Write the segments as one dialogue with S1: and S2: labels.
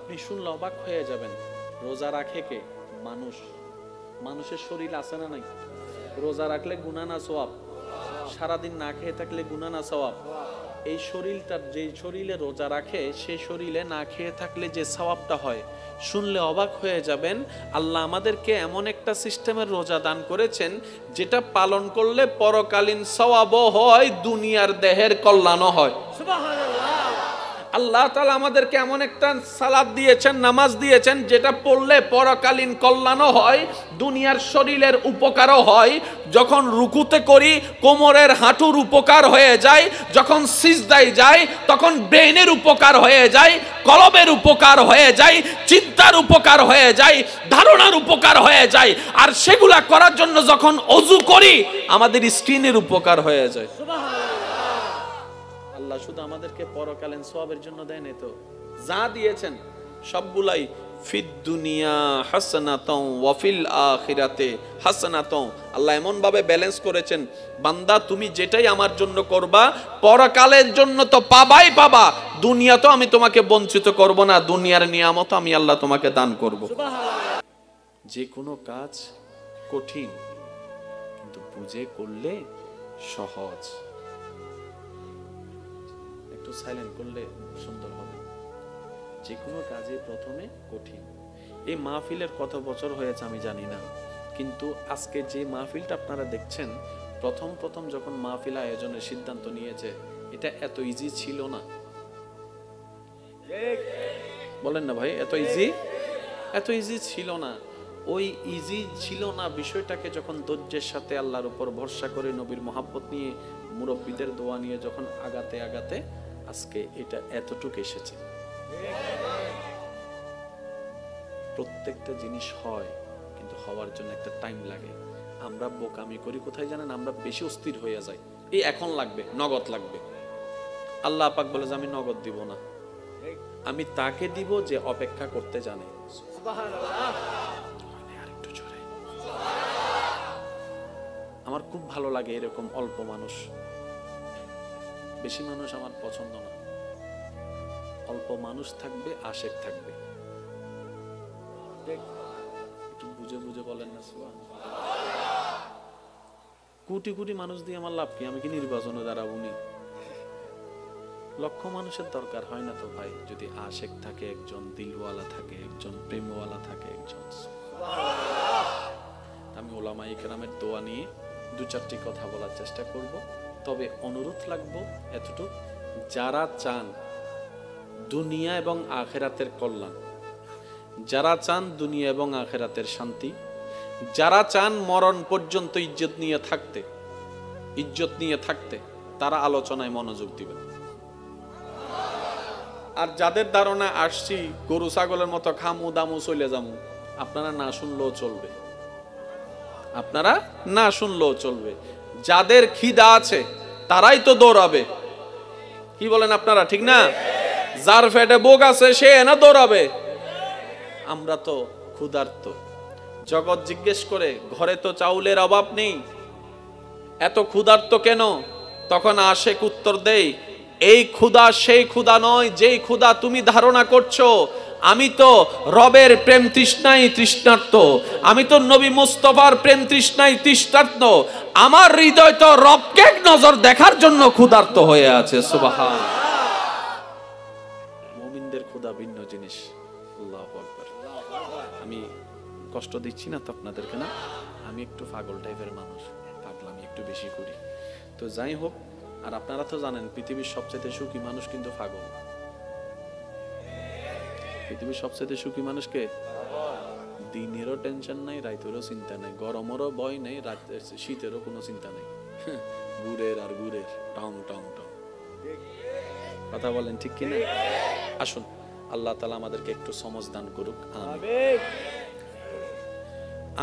S1: আপনি শুনলে অবাক হয়ে যাবেন। রোজা রাখে কে? মানুষ। মানুষের শরীর আছে না নাই? রোজা রাখলে গুনাহ না সওয়াব? সারাদিন না খেয়ে থাকলে গুনাহ না সওয়াব? এই শরীরটার, যে শরীরে রোজা রাখে সেই শরীরে না খেয়ে থাকলে যে সওয়াবটা হয়, শুনলে অবাক হয়ে যাবেন। আল্লাহ আমাদেরকে এমন একটা সিস্টেমের রোজা দান করেছেন যেটা পালন করলে পরকালীন সওয়াবও হয়, দুনিয়ার দেহের কল্যাণও হয়। সুবহানাল্লাহ। আল্লাহ তাআলা আমাদেরকে এমন একটা সালাত দিয়েছেন, নামাজ দিয়েছেন, যেটা পড়লে পরকালীন কল্যাণও হয়, দুনিয়ার শরীরের উপকারও হয়। যখন রুকুতে করি কোমরের হাঁটুর উপকার হয়ে যায়, যখন সিজদায় যাই তখন ব্রেনের উপকার হয়ে যায়, কলবের উপকার হয়ে যায়, চিন্তার উপকার হয়ে যায়, ধারণার উপকার হয়ে যায়। আর সেগুলা করার জন্য যখন ওযু করি আমাদের স্কিনের উপকার হয়ে যায়। আল্লাহ শুধু আমাদেরকে পরকালীন সওয়াবের জন্য দেন, তো যা দিয়েছেন সবগুলাই ফিদ দুনিয়া হাসানাতাও ওয়া ফিল আখিরাতে হাসানাতাও। আল্লাহ এমন ভাবে ব্যালেন্স করেছেন, বান্দা তুমি যেটাই আমার জন্য করবা পরকালের জন্য তো পাবাই পাবা, দুনিয়া তো আমি তোমাকে বঞ্চিত করব না, দুনিয়ার নিয়ামত আমি আল্লাহ তোমাকে দান করব। সুবহানাল্লাহ। যে কোনো কাজ কঠিন, কিন্তু বুঝে করলে সহজ। একটু সাইলেন্ট করলে সুন্দর হবে। যে কোনো কাজে প্রথমে কঠিন। এই মাহফিলের কত বছর হয়েছে আমি জানি না, কিন্তু আজকে যে মাহফিলটা আপনারা দেখছেন, প্রথম প্রথম যখন মাহফিল আয়োজনের সিদ্ধান্ত নিয়েছে, এটা এত ইজি ছিল না। বলেন না ভাই, এত ইজি ছিল না। ওই ইজি ছিল না বিষয়টাকে যখন ধৈর্যের সাথে আল্লাহর উপর ভরসা করে নবীর মহাব্বত নিয়ে, মুরব্বীদের দোয়া নিয়ে যখন আগাতে আগাতে আজকে এটা এতটুকু এসেছে। প্রত্যেকটা জিনিস হয়, কিন্তু হওয়ার জন্য একটা টাইম লাগে। আমরা বোকামি করি কোথায় জানেন? আমরা বেশি অস্থির হয়ে যাই, এই এখন লাগবে, নগদ লাগবে। আল্লাহ পাক বলে যে আমি নগদ দিব না, আমি তাকে দিব যে অপেক্ষা করতে জানে। সুবহানাল্লাহ। আরেকটু জোরে। আমার খুব ভালো লাগে এরকম অল্প মানুষ। বেশি মানুষ আমার পছন্দ না। অল্প মানুষ থাকবে, আশেক থাকবে। একটু বুঝে বুঝে বলেন না সুবহানাল্লাহ। কোটি কোটি মানুষ দিয়ে আমার লাভ কি? আমি কি নির্বাচনে দাঁড়াবো নি? লক্ষ মানুষের দরকার হয় না তো ভাই, যদি আশেক থাকে একজন, দিলওয়ালা থাকে একজন, প্রেমওয়ালা থাকে একজন। আমি উলামায়ে কেরামের দোয়া নিয়ে দু চারটি কথা বলার চেষ্টা করব, তবে অনুরোধ লাগবো এতটুকু, যারা চান দুনিয়া এবং আখিরাতের কল্যাণ, যারা চান দুনিয়া এবং আখিরাতের শান্তি, যারা চান মরণ পর্যন্ত ইজ্জত নিয়ে থাকতে, তারা আলোচনায় মনোযোগ দিবেন। আর যাদের ধারণা আসছি গরু ছাগলের মতো খামু দামু চলে যামু, আপনারা না শুনলেও চলবে। যাদের খিদা আছে তারাই তো দৌড়াবে, কি বলেন আপনারা, ঠিক না? যার পেটে বোক আছে সে না দৌড়াবে। আমরা তো ক্ষুধার্ত। জগৎ জিজ্ঞেস করে ঘরে তো চাউলের অভাব নেই, এত ক্ষুধার্ত কেন? তখন আশেক উত্তর দেই, এই ক্ষুধা সেই ক্ষুধা নয় যেই ক্ষুধা তুমি ধারণা করছো। আমি তো রবের প্রেম তৃষ্ণায় তৃষ্ণার্ত, আমি তো নবী মুস্তাফার প্রেম তৃষ্ণায় তৃষ্ণার্ত। আমার হৃদয় তো রবকে এক নজর দেখার জন্য ক্ষুধার্ত হয়ে আছে। সুবহানাল্লাহ। মুমিনদের ক্ষুধা ভিন্ন জিনিস। আল্লাহু আকবার। আমি কষ্ট দিচ্ছি না তো আপনাদেরকে? না, আমি একটু পাগল টাইপের মানুষ, পাগলামি একটু বেশি করি। তো যাই হোক, আর আপনারা তো জানেন পৃথিবীর সবচেয়ে সুখী মানুষ কিন্তু পাগল। পৃথিবীর সবচেয়ে সুখী মানুষকে দিনেরও টেনশন নাই, রাতেরও চিন্তা নাই, গরমেরও ভয় নেই, রাতের শীতেরও কোনো চিন্তা নেই। ঘুরের আর ঘুরের, টং টং টং। কথা বলেন ঠিক কিনা? আসুন আল্লাহ তাআলা আমাদেরকে একটু সমঝ দান করুক। আমিন।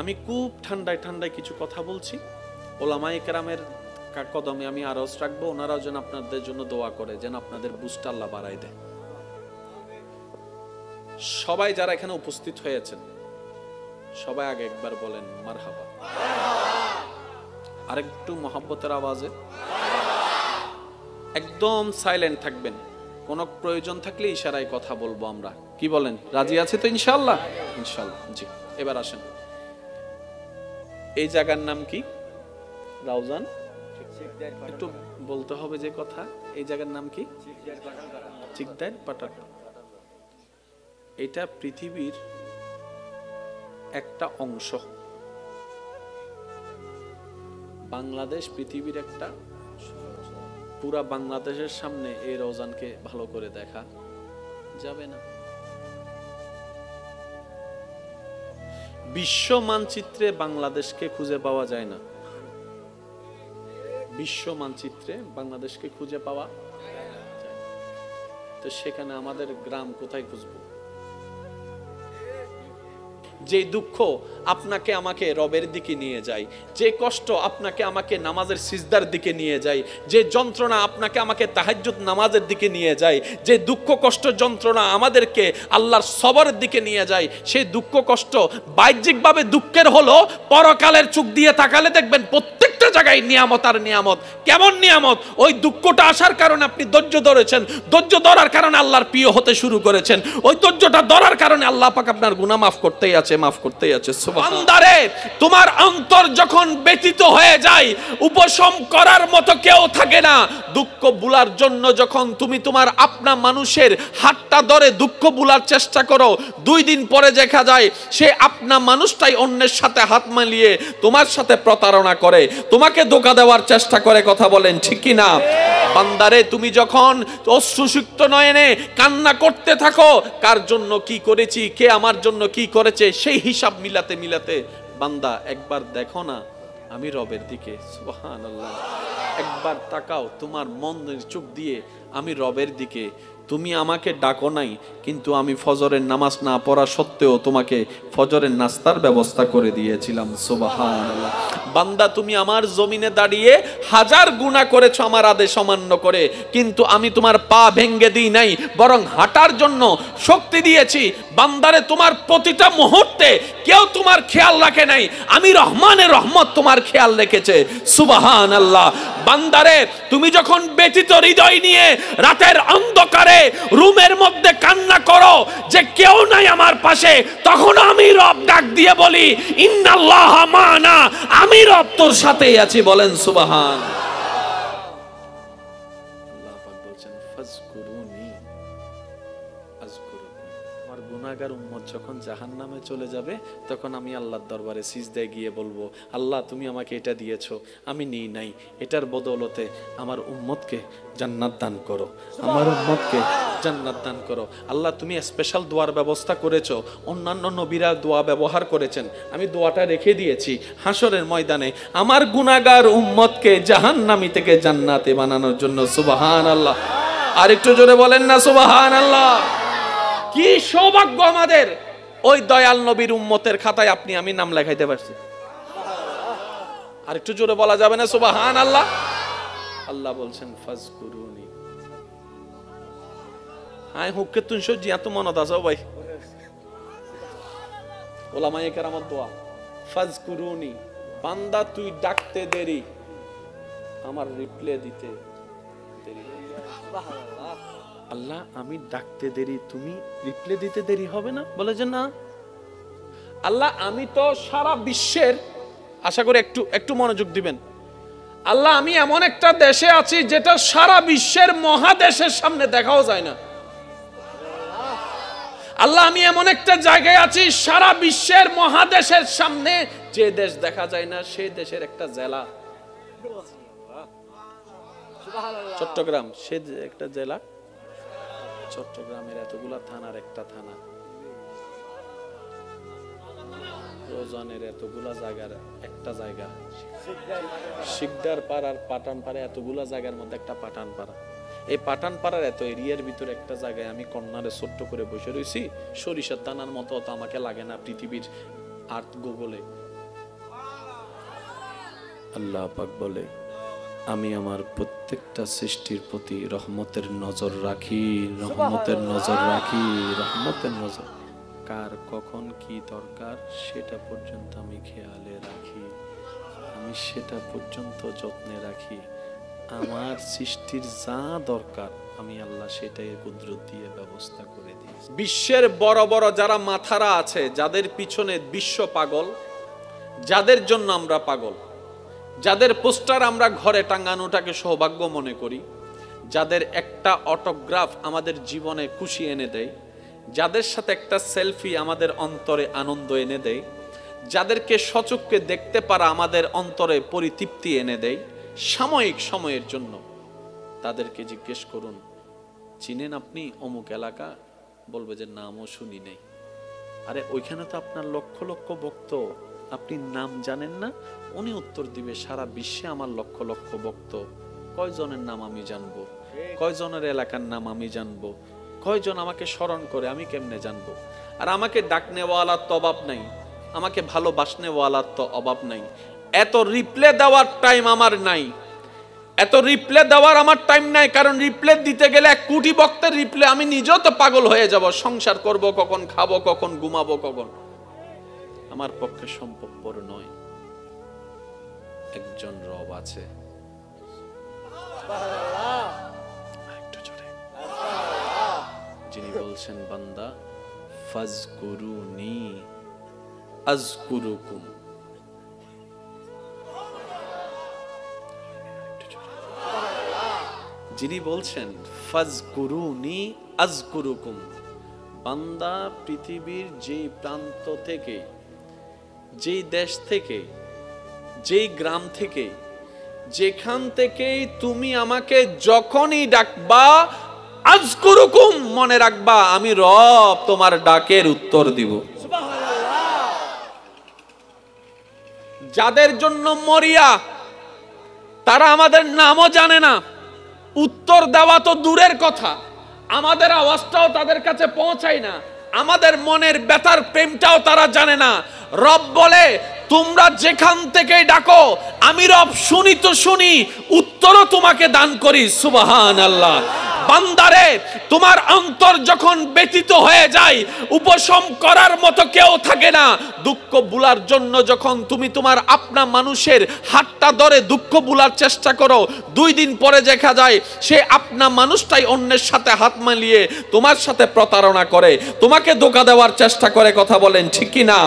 S1: আমি খুব ঠান্ডায় কিছু কথা বলছি। ওলামায়ে কেরামের কদমে আমি আরজ রাখবো, ওনারাও যেন আপনাদের জন্য দোয়া করে, যেন আপনাদের বুঝটা আল্লাহ বাড়াই দেয়। সবাই যারা এখানে উপস্থিত হয়েছেন সবাই আগে একবার বলেন মারহাবা। আরেকটু মহব্বতের আওয়াজে। একদম সাইলেন্ট থাকবেন, কোনো প্রয়োজন থাকলে ইশারায় কথা বলবো আমরা, কি বলেন, রাজি আছে তো ইনশাআল্লাহ? ইনশাআল্লাহ। জি, এবার আসেন, এই জায়গার নাম কি? রাউজান। একটু বলতে হবে যে কথা, এই জায়গার নাম কি? চিকদার পাটান। এটা পৃথিবীর একটা অংশ। বাংলাদেশ পৃথিবীর একটা, পুরা বাংলাদেশের সামনে এই রওজানকে ভালো করে দেখা যাবে না। বিশ্ব মানচিত্রে বাংলাদেশকে খুঁজে পাওয়া যায় না। বিশ্ব মানচিত্রে বাংলাদেশকে খুঁজে পাওয়া যায় না। তো সেখানে আমাদের গ্রাম কোথায় খুঁজবো? যে দুঃখ আপনাকে আমাকে রবের দিকে নিয়ে যায়, যে কষ্ট আপনাকে আমাকে নামাজের সিজদার দিকে নিয়ে যায়, যে যন্ত্রণা আপনাকে আমাকে তাহাজ্জুদ নামাজের দিকে নিয়ে যায়, যে দুঃখ কষ্ট যন্ত্রণা আমাদেরকে আল্লাহর সবরের দিকে নিয়ে যায়, সেই দুঃখ কষ্ট বাহ্যিকভাবে দুঃখের হলো, পরকালের চোখ দিয়ে তাকালে দেখবেন প্রত্যেকটা জায়গায় নিয়ামত আর নিয়ামত। কেমন নিয়ামত? ওই দুঃখটা আসার কারণে আপনি ধৈর্য ধরেছেন, ধৈর্য ধরার কারণে আল্লাহর প্রিয় হতে শুরু করেছেন, ওই ধৈর্যটা ধরার কারণে আল্লাহ পাক আপনার গুনাহ মাফ করতেই আছে, মাফ করতেই আছে। বান্দারে, তোমার অন্তর যখন ব্যতীত হয়ে যায়, উপশম করার মতো কেউ থাকে না। দুঃখ ভুলার জন্য যখন তুমি তোমার আপনা মানুষের হাতটা ধরে দুঃখ ভুলার চেষ্টা করো, 2 দিন পরে দেখা যায় সে আপনা মানুষটাই অন্যের সাথে হাত মিলিয়ে তোমার সাথে প্রতারণা করে, তোমাকে ধোঁকা দেওয়ার চেষ্টা করে। কথা বলেন ঠিক কি না? বান্দারে, তুমি যখন অশ্রুসিক্ত নয়নে কান্না করতে থাকো, কার জন্য কি করেছি, কে আমার জন্য কি করেছে, সেই হিসাব মিলাতে মিলাতে বান্দা একবার দেখো না আমি রবের দিকে। সুবহানাল্লাহ। একবার তাকাও তোমার মনের চোখ দিয়ে আমি রবের দিকে। তুমি আমাকে ডাকো নাই, কিন্তু আমি ফজরের নামাজ না পড়া সত্ত্বেও তোমাকে ফজরের নাস্তার ব্যবস্থা করে দিয়েছিলাম। সুবহানাল্লাহ। বান্দা, তুমি আমার জমিনে দাঁড়িয়ে হাজার গুনাহ করেছো আমার আদেশ অমান্য করে, কিন্তু আমি তোমার পা ভেঙে দিই নাই, বরং হাঁটার জন্য শক্তি দিয়েছি। বান্দারে, তোমার প্রতিটা মুহূর্তে কেউ তোমার খেয়াল রাখে নাই, আমি রহমানের রহমত তোমার খেয়াল রেখেছে। সুবহানাল্লাহ। বান্দারে, তুমি যখন ব্যথিত হৃদয় নিয়ে রাতের অন্ধকারে রুমের মধ্যে কান্না করো যে কেউ নাই আমার পাশে, তখন আমি রব ডাক দিয়ে বলি, ইন্নাল্লাহ মা'না, আমি রব তোর সাথেই আছি। বলেন সুবহান। আল্লাহ পাক বলেন, ফাজকুরুনি আযকুরুকুম। আমার গুনাহগার উম্মত যখন জাহান্নামে চলে যাবে, তখন আমি আল্লাহর দরবারে সিজদায় গিয়ে বলবো, আল্লাহ তুমি আমাকে এটা দিয়েছো, আমি নিই নাই, এটার বদৌলতে আমার উম্মতকে জান্নাত দান করো, আমার উম্মতকে জান্নাত দান করো। আল্লাহ তুমি স্পেশাল দোয়ার ব্যবস্থা করেছো, অন্যান্য নবীরা দোয়া ব্যবহার করেছেন, আমি দোয়াটা রেখে দিয়েছি হাসরের ময়দানে আমার গুনাহগার উম্মতকে জাহান্নামী থেকে জান্নাতে বানানোর জন্য। সুবহানাল্লাহ। আর একটু জোরে বলেন না সুবহানাল্লাহ। কি সৌভাগ্য আমাদের, ওই দয়াল নবীর উম্মতের খাতায় আপনি আমি নাম লেখাইতে পারছি। আর একটু জোরে বলা যাবে না সুবহানাল্লাহ? আল্লাহ বলছেন ফাজকুরুনি। আই হুককে তুই সজি এত মনত আছে ভাই, ওলামায়ে কেরামত দোয়া, ফাজকুরুনি। বান্দা তুই ডাকতে দেরি, আমার রিপ্লাই দিতে দেরি। সুবহানাল্লাহ। আল্লাহ আমি ডাকতে দেরি, তুমি রিপ্লাই দিতে দেরি হবে না? বলে যে না। আল্লাহ আমি তো সারা বিশ্বের, আশা করি একটু একটু মনোযোগ দিবেন, আল্লাহ আমি এমন একটা দেশে আছি যেটা সারা বিশ্বের মহাদেশের সামনে দেখাও যায় না। আল্লাহ আমি এমন একটা জায়গায় আছি সারা বিশ্বের মহাদেশের সামনে যে দেশ দেখা যায় না, সেই দেশের একটা জেলা চট্টগ্রাম, সে একটা জেলা চট্টগ্রামের এতগুলা থানার একটা থানা, রোজানের এতগুলা জায়গার একটা জায়গা, শিকদার পাড়ার পাঠান পাড়া, এতগুলা জায়গার মধ্যে একটা পাঠান পাড়া। এই পাঠান পাড়ার এত এরিয়ার ভিতরে একটা জায়গায় আমি কর্নারে ছোট্ট করে বসে রয়েছি, সরিষার দানার মতো তো আমাকে লাগে না পৃথিবীর আর্থ গুগলে। আল্লাহ পাক বলে, আমি আমার প্রত্যেকটা সৃষ্টির প্রতি রহমতের নজর রাখি, রহমতের নজর রাখি, রহমতের নজর। কার কখন কি দরকার সেটা পর্যন্ত আমি খেয়ালে রাখি, আমি সেটা পর্যন্ত যত্নে রাখি। আমার সৃষ্টির যা দরকার আমি আল্লাহ সেটাই কুদরত দিয়ে ব্যবস্থা করে দিই। বিশ্বের বড় বড় যারা মাথারা আছে, যাদের পিছনে বিশ্ব পাগল, যাদের জন্য আমরা পাগল, যাদের পোস্টার আমরা ঘরে টাঙানোটাকে সৌভাগ্য মনে করি, যাদের একটা অটোগ্রাফ আমাদের জীবনে খুশি এনে দেয়, যাদের সাথে একটা সেলফি আমাদের অন্তরে আনন্দ এনে দেয়, যাদেরকে সচক্ষে দেখতে পারা আমাদের অন্তরে পরিতৃপ্তি এনে দেয় সাময়িক সময়ের জন্য, তাদেরকে জিজ্ঞেস করুন, চিনেন আপনি অমুক এলাকা? বলবে যে নামও শুনি নেই। আরে ওইখানে তো আপনার লক্ষ লক্ষ ভক্ত, আপনি নাম জানেন না? উনি উত্তর দিবে, সারা বিশ্বে আমার লক্ষ লক্ষ ভক্ত, কয়জনের নাম আমি জানবো? কয়জনের এলাকার নাম আমি জানবো? কয়জন আমাকে স্মরণ করে আমি কেমনে জানবো? আর আমাকে ডাকনেওয়ালার তো অভাব নাই, আমাকে ভালোবাসনেওয়ালার তো অভাব নাই। এত রিপ্লে দেওয়ার টাইম আমার নাই, এত রিপ্লে দেওয়ার আমার টাইম নাই। কারণ রিপ্লে দিতে গেলে 1 কোটি ভক্তের রিপ্লে আমি নিজেও তো পাগল হয়ে যাব। সংসার করব কখন, খাবো কখন, ঘুমাবো কখন, আমার পক্ষে সম্ভবপর নয়। একজন রব আছে, যিনি বলছেন, বান্দা ফাজকুরুনি আযকুরুকুম, যিনি বলছেন ফাজকুরুনি আযকুরুকুম। বান্দা পৃথিবীর যেই প্রান্ত থেকে, যেই দেশ থেকে, যেই গ্রাম থেকে, যেখান থেকেই তুমি আমাকে যখনই ডাকবা, আযকুরুকুম, মনে রাখবা আমি রব তোমার ডাকের উত্তর দিব। যাদের জন্য মরিয়া, তারা আমাদের নামও জানে না, উত্তর দেওয়া তো দূরের কথা, আমাদের আওয়াজটাও তাদের কাছে পৌঁছায় না, আমাদের মনের ব্যথার প্রেমটাও তারা জানে না। রব বলে, তোমরা যেখান থেকে ডাকো আমি রব শুনি তো শুনি, উত্তরও তোমাকে দান করি। সুবহানাল্লাহ। বান্দারে, তোমার অন্তর যখন ব্যথিত হয়ে যায়, উপশম করার মতো কেউ থাকে না। দুঃখ ভুলার জন্য যখন তুমি তোমার আপনা মানুষের হাতটা ধরে দুঃখ ভুলার চেষ্টা করো, 2 দিন পরে দেখা যায় সে আপনা মানুষটাই অন্যের সাথে হাত মিলিয়ে তোমার সাথে প্রতারণা করে, তোমাকে ধোঁকা দেওয়ার চেষ্টা করে। কথা বলেন ঠিক কি না?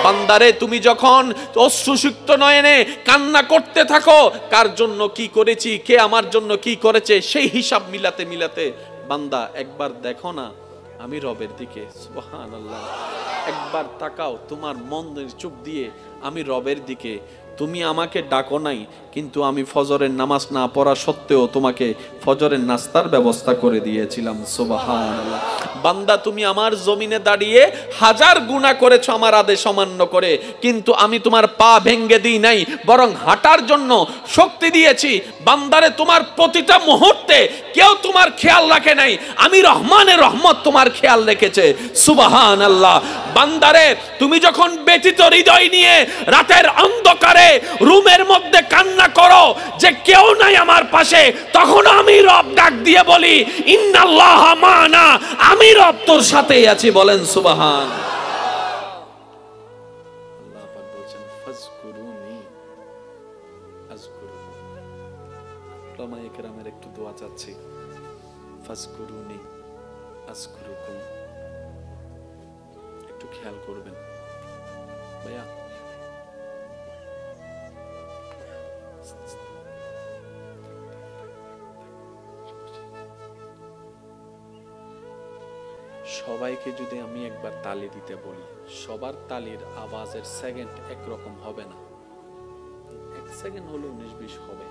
S1: বান্দারে, তুমি যখন অশ্রুসিক্ত নয়নে কান্না করতে থাকো, কার জন্য কি করেছি, কে আমার জন্য কি করেছে, সেই হিসাব মিলাতে মিলাতে বান্দা একবার দেখো না আমি রবের দিকে। সুবহানাল্লাহ। একবার তাকাও তোমার মনের চোখ দিয়ে আমি রবের দিকে। তুমি আমাকে ডাকো নাই, কিন্তু আমি ফজরের নামাজ না পড়া সত্ত্বেও তোমাকে ফজরের নাস্তার ব্যবস্থা করে দিয়েছিলাম। সুবহানাল্লাহ। বান্দা, তুমি আমার জমিনে দাঁড়িয়ে 1000 গুনাহ করেছো আমার আদেশ অমান্য করে, কিন্তু আমি তোমার পা ভেঙে দিই নাই, বরং হাঁটার জন্য শক্তি দিয়েছি। বান্দারে, তোমার প্রতিটা মুহূর্তে কেউ তোমার খেয়াল রাখে নাই, আমি রহমানের রহমত তোমার খেয়াল রেখেছে। সুবহানাল্লাহ। বান্দারে, তুমি যখন ব্যথিত হৃদয় নিয়ে রাতের অন্ধকারে রুমের মধ্যে কান্না করো যে কেউ নাই আমার পাশে, তখন আমি রব ডাক দিয়ে বলি, ইন্নাল্লাহ মা'না, আমি রব তোর সাথেই আছি। বলেন সুবহান। আল্লাহ পাক বলেন, ফাজকুরুনি আযকুরুকুম। উলামায়ে কেরামের একটু দোয়া চাচ্ছি, ফাজকুরুনি আযকুরুকুম, একটু খেয়াল করবেন ভাইয়া। সবাইকে যদি আমি একবার তালি দিতে বলি, সবার তালির আওয়াজের সেকেন্ড একরকম হবে না, 1 সেকেন্ড হলো 19-20 হবে।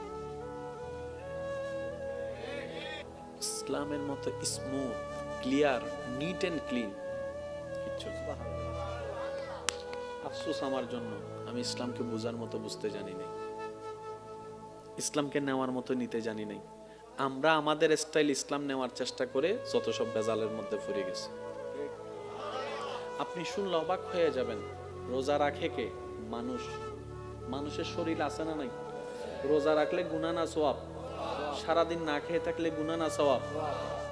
S1: ইসলামের মতো smooth, clear, neat and clean কিচ্ছু। আফসোস আমার জন্য, আমি ইসলামকে বোঝার মতো বুঝতে জানি নাই, ইসলামকে নেওয়ার মতো নিতে জানি নাই। আমরা আমাদের স্টাইল ইসলাম নেওয়ার চেষ্টা করে যত সব বেজালের মধ্যে পড়ে গেছে। আপনি শুনলে অবাক হয়ে যাবেন, রোজা রাখে কে? মানুষ। মানুষের শরীর আছে না নাই? রোজা রাখলে গুনাহ না সওয়াব? সারাদিন না খেয়ে থাকলে গুনাহ না সওয়াব?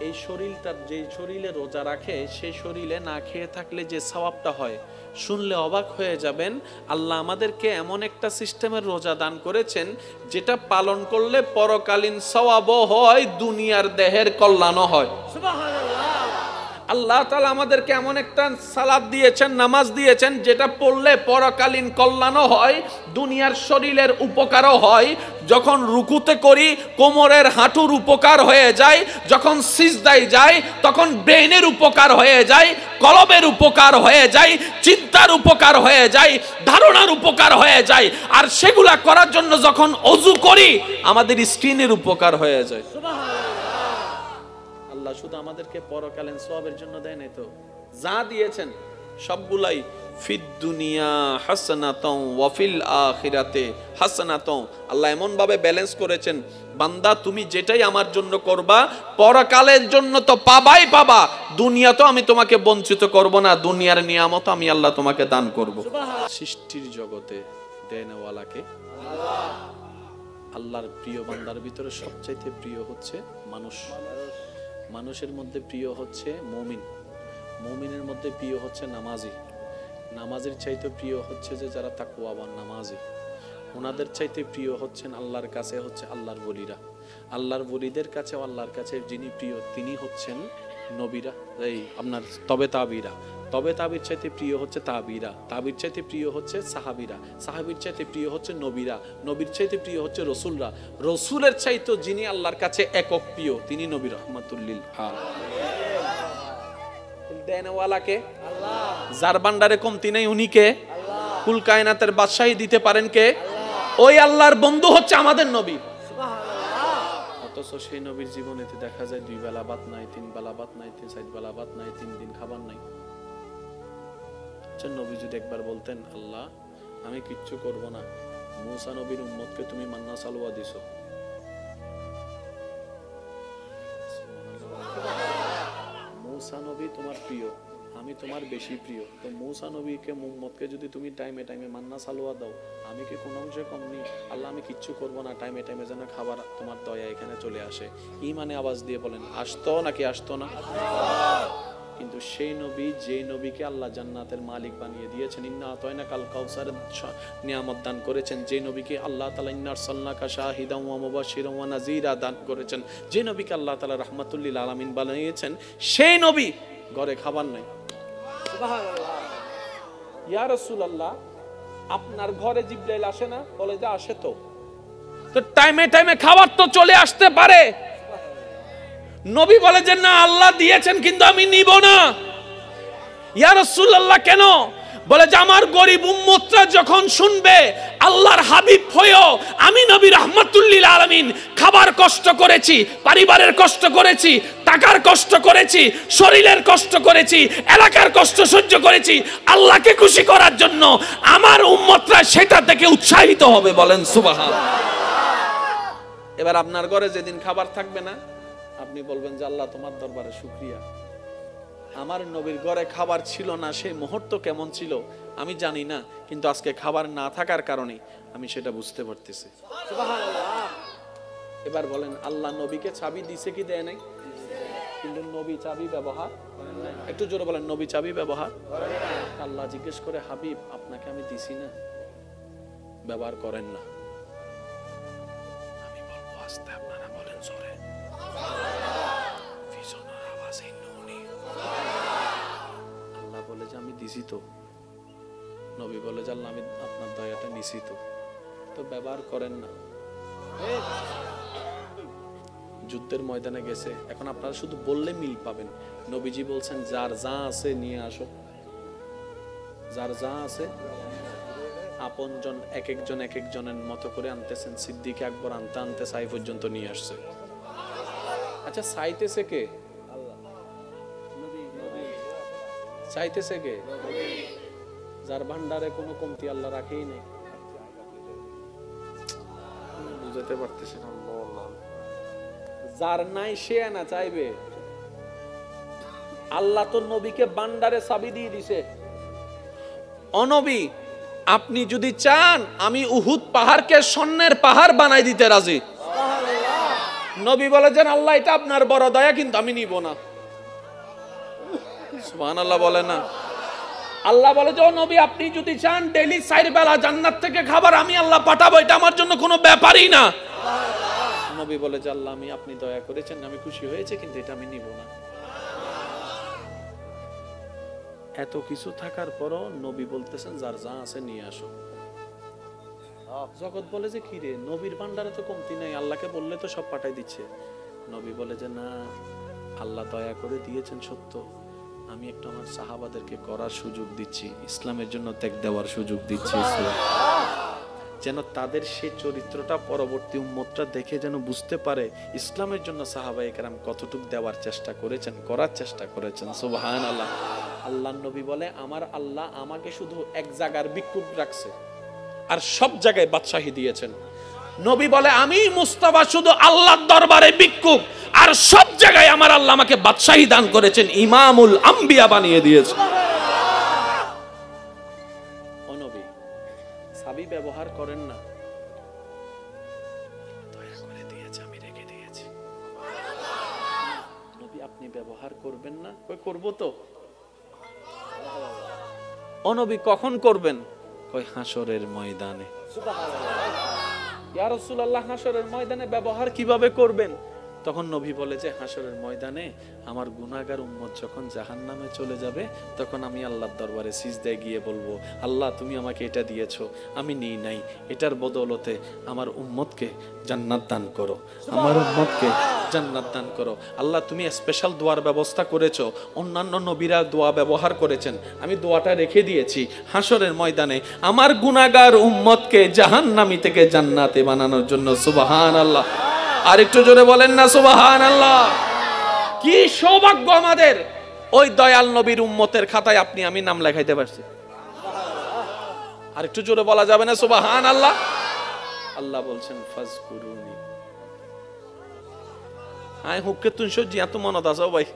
S1: এই শরীরটা, যে শরীরে রোজা রাখে সেই শরীরে না খেয়ে থাকলে যে সওয়াবটা হয়, শুনলে অবাক হয়ে যাবেন। আল্লাহ আমাদেরকে এমন একটা সিস্টেমের রোজা দান করেছেন যেটা পালন করলে পরকালীন সওয়াবও হয়, দুনিয়ার দেহের কল্যাণও হয়। আল্লাহ তাআলা আমাদেরকে এমন একটা সালাত দিয়েছেন, নামাজ দিয়েছেন, যেটা পড়লে পরকালীন কল্যাণও হয়, দুনিয়ার শরীরের উপকারও হয়। যখন রুকুতে করি কোমরের হাঁটুর উপকার হয়ে যায়, যখন সিজদায় যাই তখন ব্রেনের উপকার হয়ে যায়, কলবের উপকার হয়ে যায়, চিন্তার উপকার হয়ে যায়, ধারণার উপকার হয়ে যায়। আর সেগুলা করার জন্য যখন ওযু করি আমাদের স্কিনের উপকার হয়ে যায়। আল্লাহ শুধু আমাদেরকে পরকালীন সওয়াবের জন্য দেয় নাই তো, যা দিয়েছেন সবগুলাই ফিদ দুনিয়া হাসানাতাও ওয়া ফিল আখিরাতে হাসানাতাও। আল্লাহ এমন ভাবে ব্যালেন্স করেছেন, বান্দা তুমি যেটাই আমার জন্য করবা পরকালের জন্য তো পাবাই পাবা, দুনিয়া তো আমি তোমাকে বঞ্চিত করব না, দুনিয়ার নিয়ামত আমি আল্লাহ তোমাকে দান করব। সৃষ্টির জগতে দেনওয়ালাকে আল্লাহ। আল্লাহর প্রিয় বান্দার ভিতরে সবচাইতে প্রিয় হচ্ছে মানুষ। মানুষের মধ্যে প্রিয় হচ্ছে মুমিন, মুমিনের মধ্যে প্রিয় হচ্ছে নামাজি, নামাজের চাইতে প্রিয় হচ্ছে যে যারা তাকওয়াবান নামাজি, ওনাদের চাইতে প্রিয় হচ্ছেন আল্লাহর কাছে হচ্ছে আল্লাহর ওলিরা। আল্লাহর ওলিদের কাছে, আল্লাহর কাছে যিনি প্রিয় তিনি হচ্ছেন নবীরা, এই আপনার তবে তাবিরা। তবে তাবির চাইতে প্রিয় হচ্ছে তাবিরা, তাবির চাইতে প্রিয় হচ্ছে সাহাবিরা, সাহাবির চাইতে প্রিয় হচ্ছে নবীরা, নবীর চাইতে প্রিয় হচ্ছে রসুলরা, রসুলের চাইতে যিনি আল্লাহর কাছে একক প্রিয় তিনি নবী রাহমাতুল লিল আলামিন। দেনওয়ালাকে আল্লাহ, যার ভান্ডারে কমতি নেই উনি কে? আল্লাহ। কুল কায়নাতের বাদশাহী দিতে পারেন কে? ওই আল্লাহর বন্ধু হচ্ছে আমাদের নবী। সুবহানাল্লাহ। অথচ সেই নবীর জীবনেতে দেখা যায় 2 বেলা ভাত নাই, 3 বেলা ভাত নাই, 4 বেলা ভাত নাই, 3 দিন খাবার নাই। নবী যদি একবার বলতেন আল্লাহ আমি কিচ্ছু করব না, মূসা নবীর উম্মতকে তুমি মান্না সালওয়া দিছো, মূসা নবী তোমার প্রিয়, আমি তোমার বেশি প্রিয়, তো মূসা নবীকে উম্মতকে যদি তুমি টাইমে টাইমে মান্না সালওয়া দাও, আমি কি কোনো অংশে কম নেই? আল্লাহ আমি কিচ্ছু করব না, টাইমে টাইমে যেন খাবার তোমার দয়া এখানে চলে আসে। ঈমানে আওয়াজ দিয়ে বলেন আসতো নাকি আসতো না? কিন্তু সেই নবী, যে নবীকে আল্লাহ জান্নাতের মালিক বানিয়ে দিয়েছেন, ইন্না আতাইনাকাল কাউসারের নিয়ামত দান করেছেন, যে নবীকে আল্লাহ তাআলা ইন্না আরসালনাকা শাহিদান ওয়া মুবাশশিরান ওয়া নাযীরা দান করেছেন, যে নবীকে আল্লাহ তাআলা রাহমাতুল লিল আলামিন বানিয়েছেন, সেই নবী ঘরে খাবার নাই। সুবহানাল্লাহ। ইয়া রাসূলুল্লাহ আপনার ঘরে জিবরাইল আসে না? বলে যে আসে। তো টাইমে টাইমে খাবার তো চলে আসতে পারে। নবী বলে যে না আল্লাহ দিয়েছেন কিন্তু আমি নিব না। ইয়া রাসূলুল্লাহ কেন? বলে যে আমার গরিব উম্মতরা যখন শুনবে আল্লাহর হাবিব হয়েও আমি নবী রাহমাতুল লিল আলামিন খাবার কষ্ট করেছি, পরিবারের কষ্ট করেছি, টাকার কষ্ট করেছি, শরীরের কষ্ট করেছি, এলাকার কষ্ট সহ্য করেছি, আল্লাহকে খুশি করার জন্য আমার উম্মতরা সেটা থেকে উৎসাহিত হবে। বলেন সুবহানাল্লাহ। এবার আপনার ঘরে যেদিন খাবার থাকবে না আপনি বলবেন যে আল্লাহ তোমার দরবারে শুকরিয়া, আমার নবীর ঘরে খাবার ছিল না, সেই মুহূর্ত কেমন ছিল আমি জানি না, কিন্তু আজকে খাবার না থাকার কারণে আমি সেটা বুঝতে পারতেছি। সুবহানাল্লাহ। এবার বলেন আল্লাহ নবীকে চাবি দিছে কি দেয় নাই? কিন্তু নবী চাবি ব্যবহার করেন না। একটু জোরে বলেন নবী চাবি ব্যবহার করেন না। আল্লাহ জিজ্ঞেস করে হাবিব আপনাকে আমি দিছি না, ব্যবহার করেন না। আমি বলবো আস্তে, আপনারা বলেন জোরে। আল্লাহ বলে যে আমি দিছি তো, নবী বলে যে আল্লাহ আমি আপনার দয়াটা নিছি তো ব্যবহার করেন না। যুদ্ধের ময়দানে গেছে, এখন আপনারা শুধু বললে মিল পাবেন। নবীজি বলছেন যার যা আছে নিয়ে আসো, যার যা আছে। আপনজন এক একজনের মতো করে আনতেছেন। সিদ্দিক আকবর আনতে আনতে সাই পর্যন্ত নিয়ে আসছে। আচ্ছা চাইতেছে কে? চাইতেছে কে? যার ভান্ডারে কোনো কমতি আল্লাহ রাখেই নেই। বুঝাতে পারতেছি না। যার নাই সে না চাইবে। আল্লাহ তো নবীকে ভান্ডারে চাবি দিয়ে দিছে। অনবী আপনি যদি চান আমি উহুদ পাহাড়কে স্বর্ণের পাহাড় বানাই দিতে রাজি। নবী বলেছেন আল্লাহ এটা আপনার বড় দয়া, কিন্তু আমি নিব না। সুবহানাল্লাহ বলে না? আল্লাহ বলে যে ও নবী আপনি যদি চান ডেইলি 4 বেলা জান্নাত থেকে খাবার আমি আল্লাহ পাঠাবো, এটা আমার জন্য কোনো ব্যাপারই না। নবী বলে যে আল্লাহ আমি আপনি দয়া করেছেন, আমি খুশি হয়েছে, কিন্তু এটা আমি নিব না। এত কিছু থাকার পরও নবী বলতেছেন যার যা আছে নিয়ে আসো। জগৎ বলে যে কি রে, নবীর ভান্ডারে তো কমতি নাই, আল্লাহকে বললে তো সব পাঠাই দিচ্ছে। নবী বলে যে না, আল্লাহ দয়া করে দিয়েছেন সত্য, আমি একটু আমার সাহাবাদেরকে করার সুযোগ দিচ্ছি, ইসলামের জন্য ত্যাগ দেওয়ার সুযোগ দিচ্ছি, যেন তাদের সেই চরিত্রটা পরবর্তী উম্মতরা দেখে যেন বুঝতে পারে ইসলামের জন্য সাহাবায়ে কেরাম কতটুকু দেওয়ার চেষ্টা করেছেন, করার চেষ্টা করেছেন। সুবহানাল্লাহ। আল্লাহর নবী বলে আমার আল্লাহ আমাকে শুধু এক জায়গার ভিক্ষুক রাখছে আর সব জায়গায় বাদশাহী দিয়েছেন। নবী বলে আমি মুস্তাফা শুধু আল্লাহর দরবারে ভিক্ষুক, আর সব জায়গায় আমার আল্লাহ আমাকে বাদশাহী দান করেছেন, ইমামুল আম্বিয়া বানিয়ে দিয়েছেন। ও নবী, সাবি ব্যবহার করেন না, দয়া করে দিয়েছে আমি রেখে দিয়েছি। নবী আপনি ব্যবহার করবেন না? কই করব তো। ও নবী কখন করবেন? কই হাসরের ময়দানে। ইয়া রাসূলুল্লাহ হাসরের ময়দানে ব্যবহার কিভাবে করবেন? তখন নবী বলে যে হাসরের ময়দানে আমার গুনাহগার উম্মত যখন জাহান্নামে চলে যাবে, তখন আমি আল্লাহর দরবারে সিজদায় গিয়ে বলবো আল্লাহ তুমি আমাকে এটা দিয়েছো, আমি নিই নাই, এটার বদৌলতে আমার উম্মতকে জান্নাত দান করো, আমার উম্মতকে জান্নাত দান করো। আল্লাহ তুমি স্পেশাল দোয়ার ব্যবস্থা করেছো, অন্যান্য নবীরা দোয়া ব্যবহার করেছেন, আমি দোয়াটা রেখে দিয়েছি হাসরের ময়দানে আমার গুনাহগার উম্মতকে জাহান্নামী থেকে জান্নাতে বানানোর জন্য। সুবহানাল্লাহ। আর একটু জোরে বলেন না সুবহানাল্লাহ। কি সৌভাগ্য আমাদের, ওই দয়াল নবীর উম্মতের খাতায় আপনি আমি নাম লেখাইতে পারছি। আর একটু জোরে বলা যাবে না সুবহানাল্লাহ? আল্লাহ বলছেন ফাজকুরুনি। আয় হুক্কে তুই সজ্জি এত মনত আছে ভাই,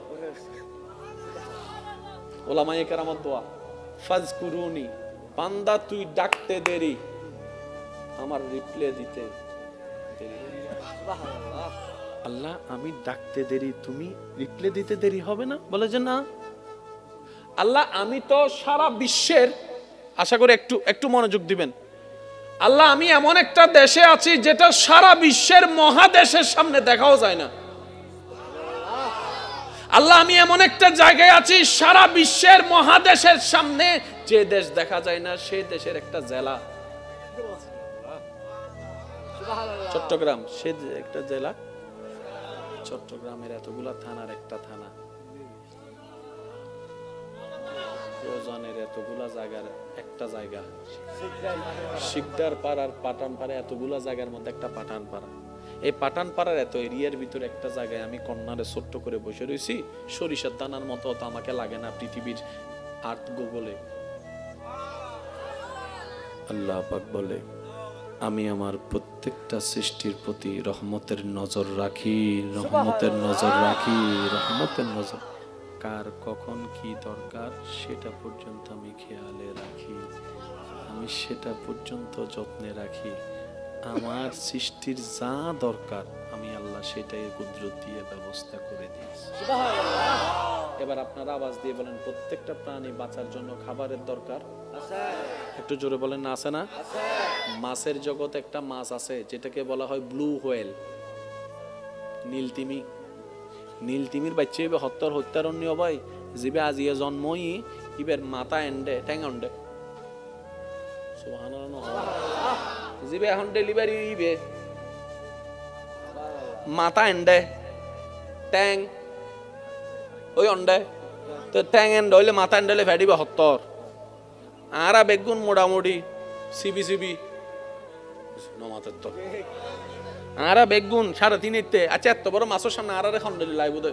S1: ওলামায়ে কেরামত দোয়া ফাজকুরুনি, বান্দা তুই ডাকতে দেরি, আমার রিপ্লে দিতে দেরি। আল্লাহ আমি ডাকতে দেরি, তুমি রিপ্লে দিতে দেরি হবে না? বলে যে না। আল্লাহ আমি তো সারা বিশ্বের, আশা করি একটু একটু মনোযোগ দিবেন, আল্লাহ আমি এমন একটা দেশে আছি যেটা সারা বিশ্বের মহাদেশের সামনে দেখাও যায় না। আল্লাহ আমি এমন একটা জায়গায় আছি সারা বিশ্বের মহাদেশের সামনে যে দেশ দেখা যায় না, সেই দেশের একটা জেলা চট্টগ্রাম, সে একটা জেলা চট্টগ্রামের এতগুলা থানার একটা থানা, রোজানের এতগুলা জায়গার একটা জায়গা, শিকদার পাড়ার পাঠান পাড়া, এতগুলা জায়গার মধ্যে একটা পাঠান পাড়া। এই পাঠান পাড়ার এত এরিয়ার ভিতরে একটা জায়গায় আমি কর্নারে ছোট্ট করে বসে রয়েছি, সরিষার দানার মতো তো আমাকে লাগে না পৃথিবীর আর্থ গুগলে। আল্লাহ পাক বলে আমি আমার প্রত্যেকটা সৃষ্টির প্রতি রহমতের নজর রাখি, রহমতের নজর রাখি, রহমতের নজর। কার কখন কি দরকার সেটা পর্যন্ত আমি খেয়ালে রাখি, আমি সেটা পর্যন্ত যত্নে রাখি। আমার সৃষ্টির যা দরকার আমি আল্লাহ সেটাই কুদরত দিয়ে ব্যবস্থা করে দিয়েছি। এবার আপনারা আওয়াজ দিয়ে বলেন প্রত্যেকটা প্রাণী বাঁচার জন্য খাবারের দরকার আছে? একটু জোরে বলেন না আছে না? মাছের জগতে একটা মাছ আছে যেটাকে বলা হয় ব্লু হোয়েল, নীলতিমি। নীলতিমির বাচ্চা ইবে হত্যারণ্য ভাই, জিবে আজিয়ে জন্মই ইবের মাথা এন্ডে ঠ্যাং এন্ডে। সুবহানাল্লাহ। জিবে এখন ডেলিভারি ইবে মাথা এন্ডে ট্যাং ওই অন্ডে, তো ট্যাং এন্ড হইলে মাথা এন্ডলে ফেডিবে হত্তর। আরা বেগুন মোটামুটি সিবি সিবি নমাতের তো আরা বেগুন 3.5 আচ্ছা এত বড় মাছের সামনে আরারে খন্ডলি লাই বোধ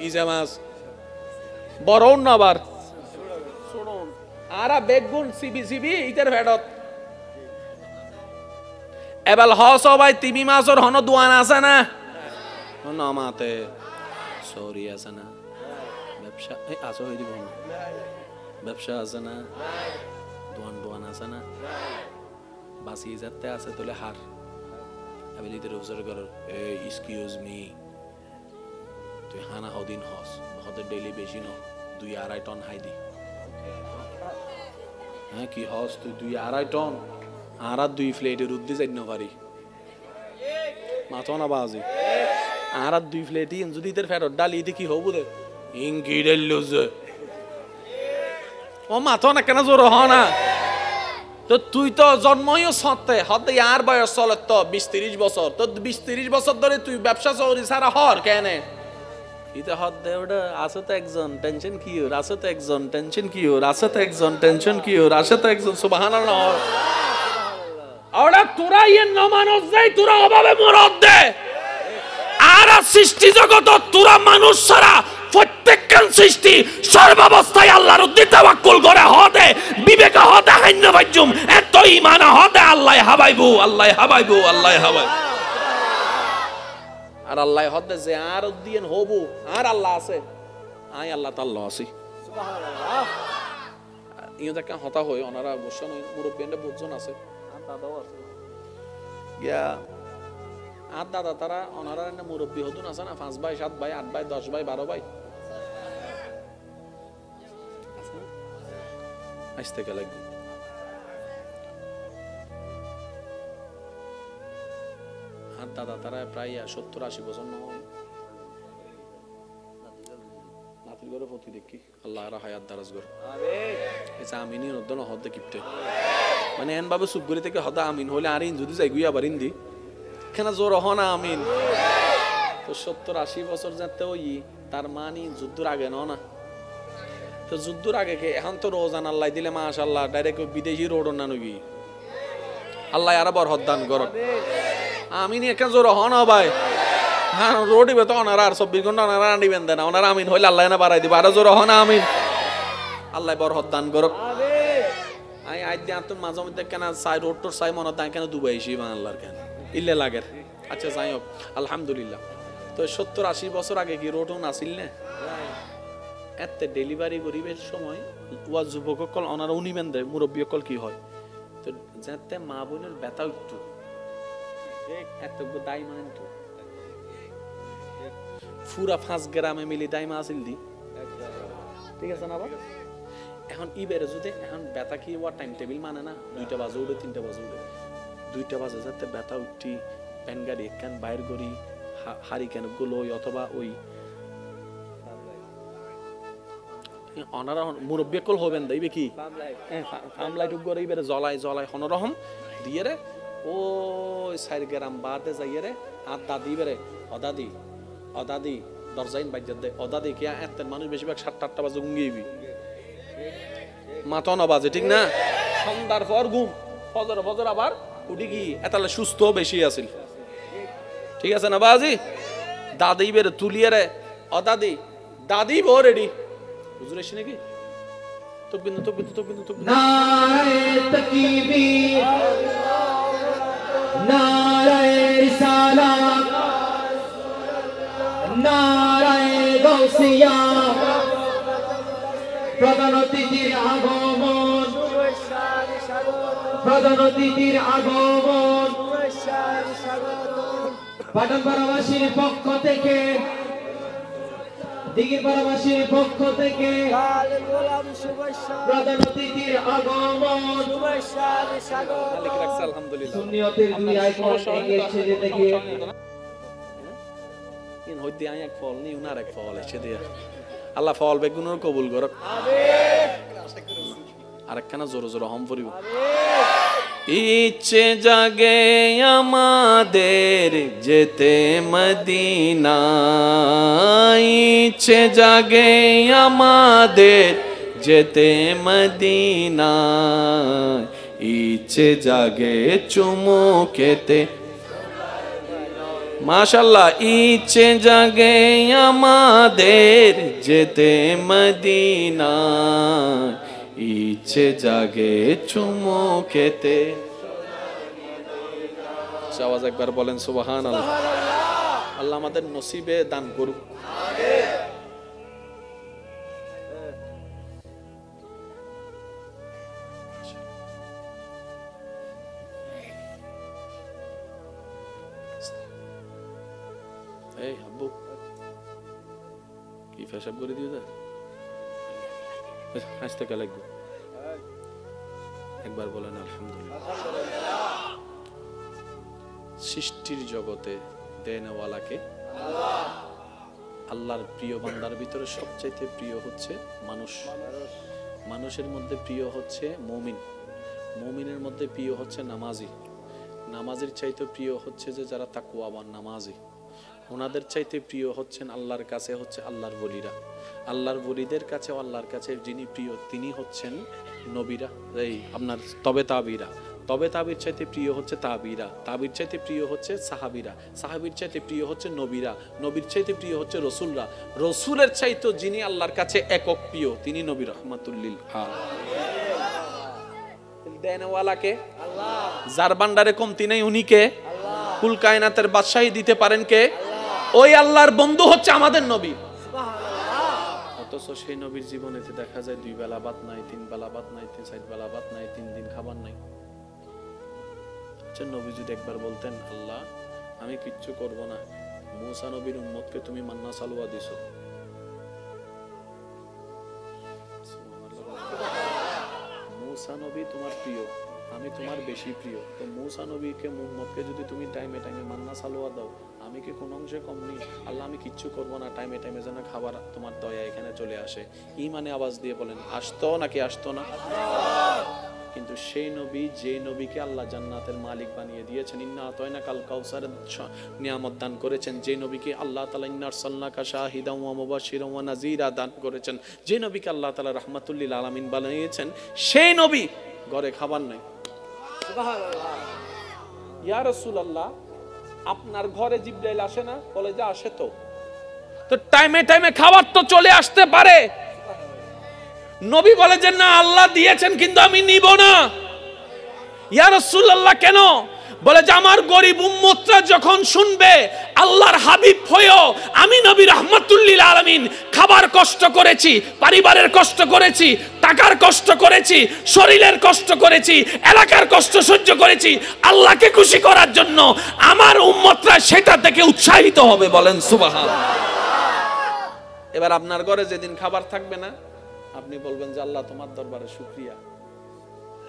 S1: ইজা মাছ বড়ও না আবার শুনুন, আরা বেগুন সিবি সিবি ইতের ফেডত এবাল সবাই তিমি মাছর হন দোয়ান আছে না নমাতে সরি আছে না, ব্যবসা আসো হয়ে দিব না, ব্যবসা আছে না, দোয়ান দোয়ান আছে না, বাসি যাতে আছে তোলে হার আমি লিতে রোজার কর এক্সকিউজ মি তুই হানা হদিন হস হতে ডেইলি বেশি ন 2-2.5 টন হাইদি হ্যাঁ কি হস তুই 2-2.5 টন আর 2 প্লেটের উদ্দি যাই না পারি মাথা না বাজি আর 2 প্লেটই যদি তোর ফেরত ডালি কি হবো দে ইংকি ডাইলুজ ও মাথা না কেন জোর হ না তো তুই তো জন্মইও সত্তে হতে আর বয়স চলে তো 20-30 বছর তো 20-30 বছর ধরে তুই ব্যবসা চৌরি সারা হর কেন ইতে হদ দে ওটা আছে তো একজন টেনশন কি ওর আছে তো একজন টেনশন কি ওর আছে তো একজন টেনশন কি ওর আছে তো একজন সুবহানাল্লাহ ওরা তোরা ইয়ে নমানস যাই তোরা অভাবে মরদ দে আর সৃষ্টি জগত তোরা মানুষ ছাড়া প্রত্যেকখান সৃষ্টি সর্বাবস্থায় আল্লাহর উদ্দে তাওয়াক্কুল করে হদে বিবেক হদে হাইন্য বাজুম এত ঈমান হদে আল্লাহ হাবাইবু আল্লাহ হাবাইবু আল্লাহ হাবাই আর আল্লাহ হদে যে আর উদ্দিন হবু আর আল্লাহ আছে আই আল্লাহ তাআলা আছি সুবহানাল্লাহ ইও দেখা হতা হয় ওনারা বসন মুরব্বিয়ানরা বুঝজন আছে আর দাদাও আছে গিয়া আর দাদা তারা ওনারা মুরব্বী হতুন আছে না 5 ভাই 7 ভাই 8 ভাই 10 ভাই 12 ভাই আসতে গেলে আর দাদা তারা প্রায় 70-80 বছর নয় নাতির ঘরে প্রতি দেখি আল্লাহ আর হায়াত দারাজ করে আমিন আমিনই নদন হদে কিপতে মানে এন ভাবে সুবগুরি থেকে হদা আমিন হলে আর ইন যদি যাই গুইয়া বারিন্দি কেন জোর হনা আমিন তো 70-80 বছর যাতে ওই তার মানি যুদ্ধর আগে না তো যুদ্ধর আগে কে এখন তো রোজান আল্লাহ দিলে মাশাআল্লাহ ডাইরেক্ট বিদেশি রোড না নবি আল্লাহ আর বরকত দান করুক আমিন একা জোর হনা ভাই হ্যাঁ রোডই বেতো ওনারা আর 24 ঘন্টা ওনারা আনিবেন দেন ওনারা আমিন হইলে আল্লাহ না বাড়াই দিব আর জোর হনা আমিন আল্লাহ বরকত দান করুক আই আই দিয়া তো মাঝে মধ্যে কেন সাই রোড তোর সাই মনে দান কেন দুবাই এসি আল্লাহর কেন ইল্লে লাগের আচ্ছা যাই হোক আলহামদুলিল্লাহ তো 70-80 বছর আগে কি রোডও নাছিল না এত ডেলিভারি গরিবের সময় ওয়া যুবক কল ওনারা উনিবেন দেয় মুরব্বী কল কি হয় তো যাতে মা বোনের ব্যথা উঠতো এত দায় মানেন তো পুরা 5 গ্রামে মিলি দায় মা আসিল দি ঠিক আছে না বাবা এখন ইবেরে যদি এখন ব্যথা কি ওয়া টাইম টেবিল মানে না 2টা বাজে উঠে 3টা বাজে উঠে 2টা বাজে যাতে ব্যথা উঠি প্যান গাড়ি একখান বাইর করি হারি কেন গুলো অথবা ওই অনারা মুরব্বী কল হবেন দাইবে কি ফার্মলাইট করে ইবেরে জ্বলাই হনরহম দিয়ে রে ওই 4 গ্রাম বাদে যাইয়ে রে আর দাদি বেরে অদাদি দরজাইন বাজ্জাত দে অদাদি কি এত মানুষ বেশিরভাগ 7-8টা বাজে ঘুমিয়েবি মাথা না বাজে ঠিক না সন্ধ্যার পর ঘুম ফজর আবার উঠি কি এতালে সুস্থ বেশি আছিল ঠিক আছে না বাজি দাদি বেরে তুলিয়ে রে দাদি বো রেডি হুজুর এসে নাকি তকবীর
S2: নারে তাকবীর নারে রিসালাত নারে গাউসিয়া প্রধান অতিথির আগমন পাটনপাড়াবাসীর পক্ষ থেকে দিঘিপাড়াবাসীর পক্ষ থেকে প্রধান অতিথির আগমন সুন্নিয়তের 2 আইকন এগিয়ে ছেড়ে দেখে
S1: ইন হইতে আই এক ফল নি উনার এক ফল এসে দিয়া আল্লাহ ফল বেগুনের কবুল করুক আরেকখানা জোরে জোরে হম পড়িব ইচ্ছে জাগে আমাদের যেতে মদিনা ইচ্ছে জাগে আমাদের যেতে মদিনা ইচ্ছে জাগে চুমু খেতে মাশাআল্লাহ ইচ্ছে জাগে আমাদের যেতে মদিনা ইচ্ছে জাগে চুমু খেতে আওয়াজ একবার বলেন সুবহানাল্লাহ আল্লাহ আমাদের নসিবে দান করুক এই আব্বু কি পেশাব করে দিও দা হাসতে কে লাগবে একবার বলেন আলহামদুলিল্লাহ। সৃষ্টির জগতে দেনওয়ালাকে আল্লাহর প্রিয় বান্দার ভিতরে সবচাইতে প্রিয় হচ্ছে মানুষ। মানুষের মধ্যে প্রিয় হচ্ছে মুমিন, মুমিনের মধ্যে প্রিয় হচ্ছে নামাজি, নামাজের চাইতে প্রিয় হচ্ছে যে যারা তাকওয়াবান নামাজি, ওনাদের চাইতে প্রিয় হচ্ছেন আল্লাহর কাছে হচ্ছে আল্লাহর ওলিরা, আল্লাহর ওলিদের কাছে আল্লাহর কাছে যিনি প্রিয় তিনি হচ্ছেন নবীরা, এই আপনার তবে তাবিরা, তবে তাবির চাইতে প্রিয় হচ্ছে তাবিরা, তাবির চাইতে প্রিয় হচ্ছে সাহাবিরা, সাহাবির চাইতে প্রিয় হচ্ছে নবীরা, নবীর চাইতে প্রিয় হচ্ছে রসুলরা, রসুলের চাইতে যিনি আল্লাহর কাছে একক প্রিয় তিনি নবী রহমাতুল্লিল দেনওয়ালাকে আল্লাহ, যার ভান্ডারে কমতি নেই উনি কে আল্লাহ, কুল কায়নাতের বাদশাহী দিতে পারেন কে ওই আল্লাহর বন্ধু হচ্ছে আমাদের নবী। অথচ সেই নবীর জীবনেতে দেখা যায় 2 বেলা ভাত নাই, 3 বেলা ভাত নাই, 4 বেলা ভাত নাই, 3 দিন খাবার নাই। নবী যদি একবার বলতেন আল্লাহ আমি কিচ্ছু করব না, মূসা নবীর উম্মতকে তুমি মান্না সালওয়া দিছো, মূসা নবী তোমার প্রিয়, আমি তোমার বেশি প্রিয়, তো মূসা নবীকে উম্মতকে যদি তুমি টাইমে টাইমে মান্না সালওয়া দাও আমি কি কোন অংশে কম নেই? আল্লাহ আমি কিচ্ছু করব না, টাইমে টাইমে যেন খাবার তোমার দয়া এখানে চলে আসে। ঈমানে আওয়াজ দিয়ে বলেন আসতো নাকি আসতো না? কিন্তু সেই নবী যে নবীকে আল্লাহ জান্নাতের মালিক বানিয়ে দিয়েছেন, ইন্না আতাইনাকাল কাউসারের নিয়ামত দান করেছেন, যে নবীকে আল্লাহ তাআলা ইন্না আরসালনাকা শাহিদান ওয়া মুবাশশিরান ওয়া নাযীরা দান করেছেন, যে নবীকে আল্লাহ তাআলা রাহমাতুল লিল আলামিন বানিয়েছেন, সেই নবী ঘরে খাবার নাই। সুবহানাল্লাহ। ইয়া রাসূলুল্লাহ আপনার ঘরে জিবরাইল আসে না? বলে যে আসে। তো টাইমে টাইমে খাবার তো চলে আসতে পারে। নবী বলে যে না আল্লাহ দিয়েছেন কিন্তু আমি নিব না। ইয়া রাসূলুল্লাহ কেন? বলে যে আমার গরিব উম্মতরা যখন শুনবে আল্লাহর হাবিব হয়েও আমি নবী রাহমাতুল লিল আলামিন খাবার কষ্ট করেছি, পরিবারের কষ্ট করেছি, টাকার কষ্ট করেছি, শরীরের কষ্ট করেছি, এলাকার কষ্ট সহ্য করেছি আল্লাহকে খুশি করার জন্য, আমার উম্মতরা সেটা থেকে উৎসাহিত হবে। বলেন সুবহানাল্লাহ। এবার আপনার ঘরে যেদিন খাবার থাকবে না আপনি বলবেন যে আল্লাহ তোমার দরবারে শুকরিয়া,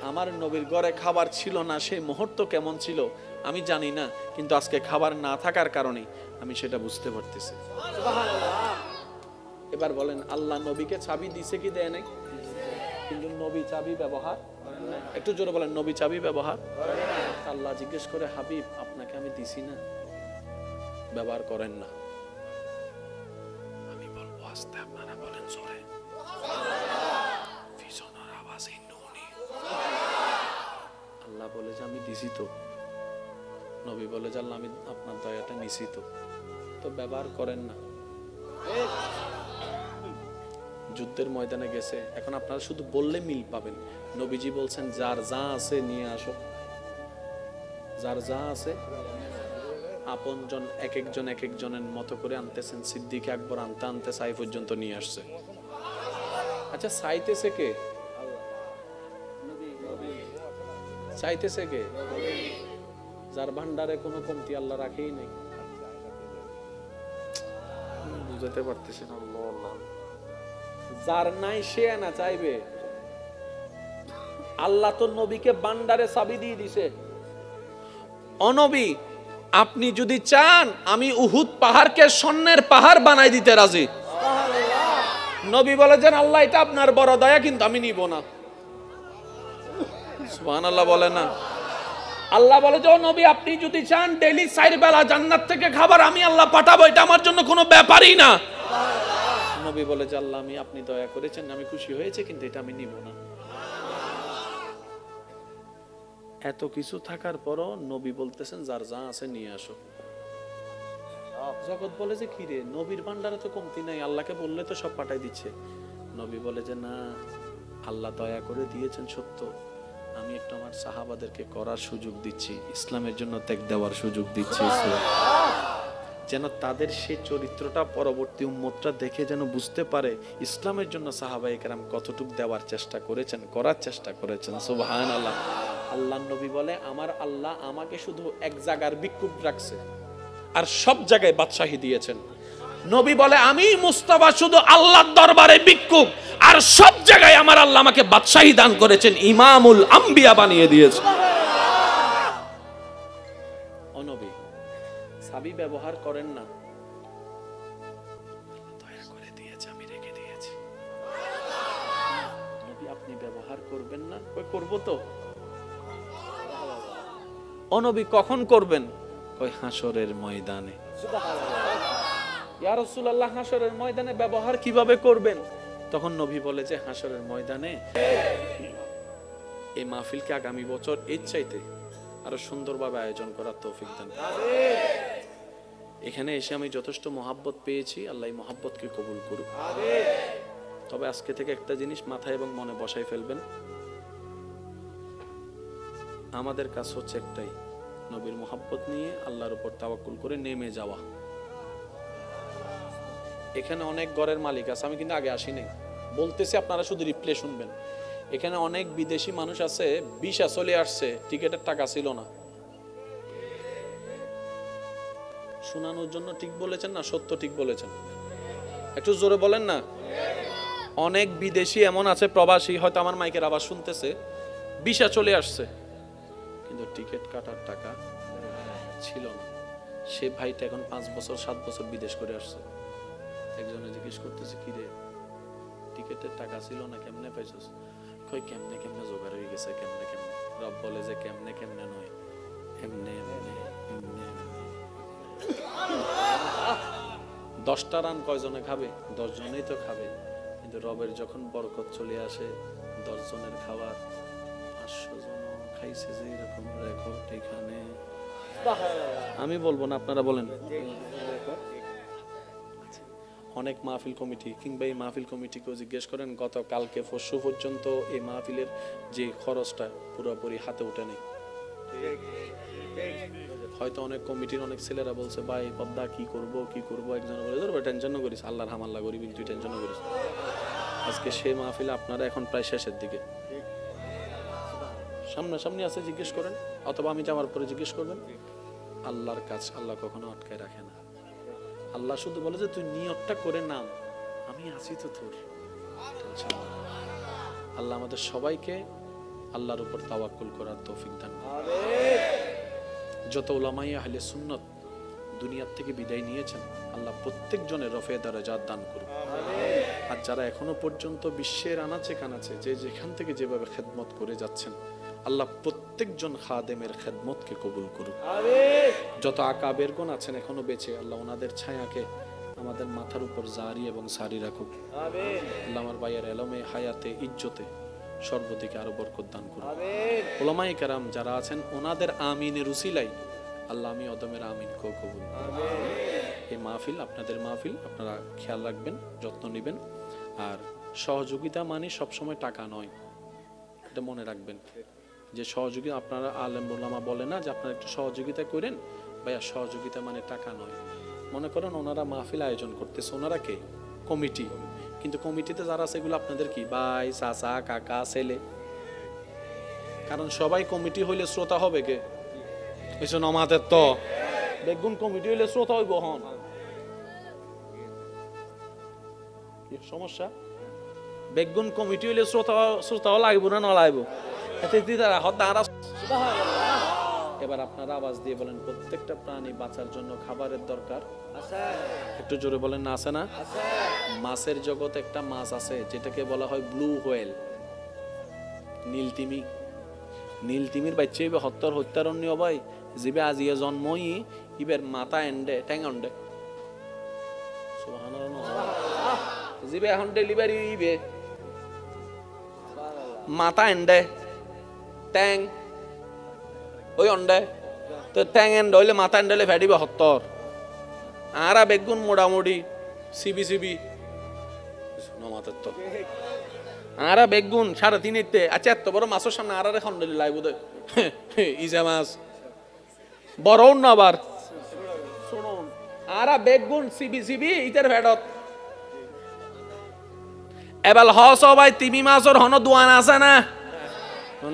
S1: আমার নবীর ঘরে খাবার ছিল না, সেই মুহূর্ত কেমন ছিল আমি জানি না, কিন্তু আজকে খাবার না থাকার কারণে আমি সেটা বুঝতে পারতেছি। এবার বলেন আল্লাহ নবীকে চাবি দিছে কি দেয় নাই? কিন্তু নবী চাবি ব্যবহার, একটু জোরে বলেন নবী চাবি ব্যবহার। আল্লাহ জিজ্ঞেস করে হাবিব আপনাকে আমি দিছি না, ব্যবহার করেন না। আমি বলবো আস্তে, আপনারা বলেন জোরে। আল্লাহ বলে যে আমি দিছি তো, নবী বলে যে আল্লাহ আমি আপনার দয়াটা নিছি তো ব্যবহার করেন না। যুদ্ধের ময়দানে গেছে, এখন আপনারা শুধু বললে মিল পাবেন। নবীজি বলছেন যার যা আছে নিয়ে আসো, যার যা আছে। আপনজন এক একজনের মতো করে আনতেছেন, সিদ্দিক আকবর আনতে আনতে সাই পর্যন্ত নিয়ে আসছে। আচ্ছা চাইতেছে কে? চাইতেছে কে? যার ভান্ডারে কোনো কমতি আল্লাহ রাখেই নাই। বুঝতে পারতেছেন? যার নাই সে না চাইবে। আল্লাহ তো নবীকে ভান্ডারে চাবি দিয়ে দিছে। অনবী আপনি যদি চান আমি উহুদ পাহাড়কে স্বর্ণের পাহাড় বানাই দিতে রাজি। নবী বলেছেন আল্লাহ এটা আপনার বড় দয়া কিন্তু আমি নিব না। সুবহানাল্লাহ বলে না? আল্লাহ বলে যে ও নবী আপনি যদি চান ডেইলি 4 বেলা জান্নাত থেকে খাবার আমি আল্লাহ পাঠাবো, এটা আমার জন্য কোনো ব্যাপারই না। নবী বলে যে আল্লাহ আমি আপনি দয়া করেছেন, আমি খুশি হয়েছে, কিন্তু এটা আমি নিব না। এত কিছু থাকার পরও নবী বলতেছেন যার যা আছে নিয়ে আসো। জগৎ বলে যে কি রে নবীর ভান্ডারে তো কমতি নাই, আল্লাহকে বললে তো সব পাঠাই দিচ্ছে। নবী বলে যে না আল্লাহ দয়া করে দিয়েছেন সত্য, আমি একটু আমার সাহাবাদেরকে করার সুযোগ দিচ্ছি, ইসলামের জন্য ত্যাগ দেওয়ার সুযোগ দিচ্ছি, যেন তাদের সেই চরিত্রটা পরবর্তী উম্মতরা দেখে যেন বুঝতে পারে ইসলামের জন্য সাহাবায়ে কেরাম কতটুকু দেওয়ার চেষ্টা করেছেন, করার চেষ্টা করেছেন। সুবহানাল্লাহ। আল্লাহর নবী বলে আমার আল্লাহ আমাকে শুধু এক জায়গার ভিক্ষুক রাখছে, আর সব জায়গায় বাদশাহী দিয়েছেন। নবী বলে আমি মুস্তাফা শুধু আল্লাহর দরবারে ভিক্ষুক, আর সব জায়গায় আমার আল্লাহ আমাকে বাদশাহী দান করেছেন, ইমামুল আম্বিয়া বানিয়ে দিয়েছে। ও নবী, চাবি ব্যবহার করেন না, দয়া করে দিয়েছে, আমি রেখে দিয়েছি। নবী আপনি ব্যবহার করবেন না? কই করব তো। ও নবী কখন করবেন? কই হাসরের ময়দানে। ইয়া রাসূলুল্লাহ, হাসরের ময়দানে ব্যবহার কিভাবে করবেন? তখন নবী বলে যে হাসরের ময়দানে এই মাহফিলকে আগামী বছর এর চাইতে আরো সুন্দরভাবে আয়োজন করার তৌফিক দান। এখানে এসে আমি যথেষ্ট মহাব্বত পেয়েছি, আল্লাহ এই মহাব্বতকে কবুল করুক। তবে আজকে থেকে একটা জিনিস মাথায় এবং মনে বসাই ফেলবেন, আমাদের কাজ হচ্ছে একটাই, নবীর মহাব্বত নিয়ে আল্লাহর উপর তাওয়াক্কুল করে নেমে যাওয়া। এখানে অনেক ঘরের মালিক আছে, আমি কিন্তু আগে আসি নাই বলতেছি, আপনারা শুধু রিপ্লে শুনবেন। এখানে অনেক বিদেশি মানুষ আছে, ভিসা চলে আসছে, টিকেটের টাকা ছিল না। শোনানোর জন্য ঠিক বলেছেন না সত্য ঠিক বলেছেন? একটু জোরে বলেন না। অনেক বিদেশি এমন আছে, প্রবাসী, হয়তো আমার মাইকের আওয়াজ শুনতেছে, ভিসা চলে আসছে কিন্তু টিকিট কাটার টাকা ছিল না। সে ভাইটা এখন 5 বছর 7 বছর বিদেশ করে আসছে। একজনে জিজ্ঞেস করতেছে, কি রে টিকিটের টাকা ছিল না, কেমনে পাইছস? কই কেমনে কেমনে জোগাড় হয়ে গেছে, কেমনে কেমনে। রব বলে যে কেমনে কেমনে নয়, এমনে এমনে এমনে। 10টা রান কয়জনে খাবে? 10 জনেই তো খাবে, কিন্তু রবের যখন বরকত চলে আসে 10 জনের খাবার 500 জন খাইছে, যে এরকম রেকর্ড এখানে আমি বলবো না, আপনারা বলেন। অনেক মাহফিল কমিটি কিংবা এই মাহফিল কমিটিকেও জিজ্ঞেস করেন, গতকালকে পরশু পর্যন্ত এই মাহফিলের যে খরচটা পুরোপুরি হাতে উঠে নেই। হয়তো অনেক কমিটির অনেক ছেলেরা বলছে, ভাই পদ্মা কি করব কি করব। একজন বলে ধরো টেনশনও করিস, আল্লাহর হামাল্লা করি, তুই টেনশনও করিস। আজকে সেই মাহফিলে আপনারা এখন প্রায় শেষের দিকে, সামনাসামনি আছে, জিজ্ঞেস করেন, অথবা আমি যাওয়ার পরে জিজ্ঞেস করবেন। আল্লাহর কাজ আল্লাহ কখনো আটকায় রাখে না। আল্লাহ শুধু বলে যে তুই নিয়তটা করে নাম, আমি আছি তো তোর, টেনশন না। আল্লাহ আমাদের সবাইকে আল্লাহর উপর তাওয়াক্কুল করার তৌফিক দান করুন। যত উলামায়ে আহলে সুন্নাত দুনিয়ার থেকে বিদায় নিয়েছেন, আল্লাহ প্রত্যেকজনের রফে দারাজাত দান করুন। আর যারা এখনো পর্যন্ত বিশ্বের আনাচে কানাচে যে যেখান থেকে যেভাবে খেদমত করে যাচ্ছেন, আল্লাহ প্রত্যেকজন খাদেমের খেদমতকে কবুল করুন। যত আকাবেরগণ আছেন এখনো বেঁচে, আল্লাহ ওনাদের ছায়াকে আমাদের মাথার উপর জারি এবং সারি রাখুক। আল্লাহ আমার ভাইয়ের এলমে হায়াতে ইজ্জতে সর্বদিকে আরো বরকত দান করুন। উলামায়ে কেরাম যারা আছেন ওনাদের আমিনের উসিলাই আল্লাহ আমি অদমের আমিন কো কবুল। এই মাহফিল আপনাদের মাহফিল, আপনারা খেয়াল রাখবেন, যত্ন নেবেন। আর সহযোগিতা মানে সবসময় টাকা নয়, এটা মনে রাখবেন। যে সহযোগিতা আপনারা আলেম ওলামা বলে না যে আপনারা একটু সহযোগিতা করেন, ভাইয়া সহযোগিতা মানে টাকা নয়। মনে করেন ওনারা মাহফিল আয়োজন করতেছে, ওনারা কে? কমিটি। কিন্তু কমিটিতে যারা আছে এগুলো আপনাদের কি ভাই, চাচা, কাকা, ছেলে। কারণ সবাই কমিটি হইলে শ্রোতা হবে কে? এসে নমাতের তো বেগুন কমিটি হইলে শ্রোতা হইব। হন সমস্যা, বেগুন কমিটি হইলে শ্রোতাও লাগবো না, লাগবো। এবার আপনারা আওয়াজ দিয়ে বলেন, প্রত্যেকটা প্রাণী বাঁচার জন্য খাবারের দরকার। একটু জোরে বলেন না, আছে না? মাছের জগতে একটা মাছ আছে যেটাকে বলা হয় ব্লু হোয়েল, নীলতিমি। নীলতিমির বাচ্চা ইবে হত্যারণ্য ভাই, জিবে আজিয়ে জন্মই ইবের মাথা এন্ডে ট্যাং অন্ডে, জিবে এখন ডেলিভারি ইবে মাথা এন্ডে ট্যাং ওই অন্ডে, তো ট্যাং এন্ড হইলে মাথা এন্ডেলে ফেডিবে হত্তর। আরা বেগুন মোটামুটি সিবি সিবি নমাতের তো আরা বেগুন 3.5 আচ্ছা, এত বড় মাছের সামনে আর খন্ডলি লাই বোধ ইজা মাছ বড় না। আবার শুনুন, আরা বেগুন সিবি সিবি ইটার ফেডত এবার হস ভাই, তিমি মাছের হন দোয়ান আছে না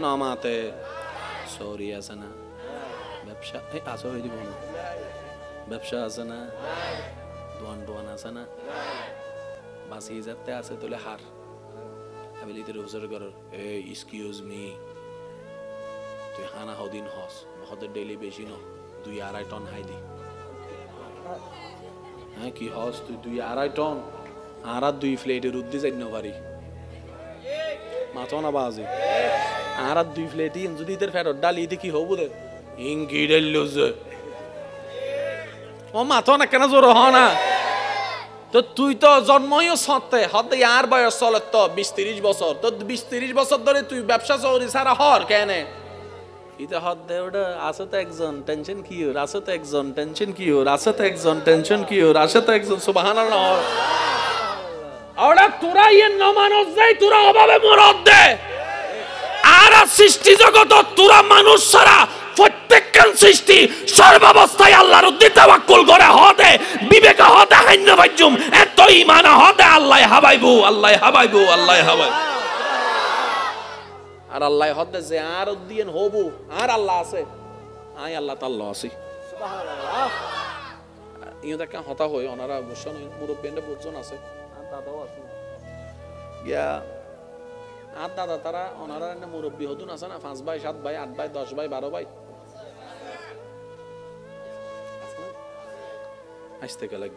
S1: নমাতে, সরি আছে না ব্যবসা আছে হয়ে দিব ব্যবসা আছে না, দোয়ান আছে না, বাঁচিয়ে যাতে আছে তোলে হার আমি লিতে রোজগার কর। এক্সকিউজ মি, তুই হানা হদিন হস হদের ডেইলি বেশি ন 2-2.5 টন হাই দি। হ্যাঁ কি হস তুই 2-2.5 টন আর 2 প্লেটের উদ্দি যাই না পারি মাথা না বাজে আর 2 প্লেট যদি তোর ফেরত ডালি কি হবো দে ইংকি ডাল ও মাথা না কেন জোর হ না। তো তুই তো জন্মই সত্তে হতে আর বয়স চলে তো 20-30 বছর, তো 20-30 বছর ধরে তুই ব্যবসা চৌরি সারা হর কেন ইতে হদ দে ওটা আছে তো একজন টেনশন কি ওর, আছে তো একজন টেনশন কি ওর, আছে তো একজন টেনশন কি ওর, আছে তো একজন সুবহানাল্লাহ। ওটা তোরা ইয়ে ন মানুষ যাই তোরা অভাবে মরদ দে আর সৃষ্টি জগৎ তোরা মানুষ ছাড়া প্রত্যেকখান সৃষ্টি সর্বাবস্থায় আল্লাহর উদ্দি তাওয়াক্কুল করে হতে বিবেক হতে হাইন্য বাজুম এত ঈমান হতে আল্লাহ হাবাইবু আল্লাহ হাবাইবু আল্লাহ হাবাইবু আর আল্লাহ হতে যে আর উদ্দিন হবু আর আল্লাহ আছে আই আল্লাহ তাআলা আছি সুবহানাল্লাহ। ইও দেখা হতা হয় ওনারা বসন মুরব্বিরা বুঝজন আছে আর দাদাও আছে গিয়া আর দাদা তারা ওনারা মুরব্বী হতুন আছে না 5 ভাই 7 ভাই 8 ভাই 10 ভাই 12 ভাই আসতে গেলে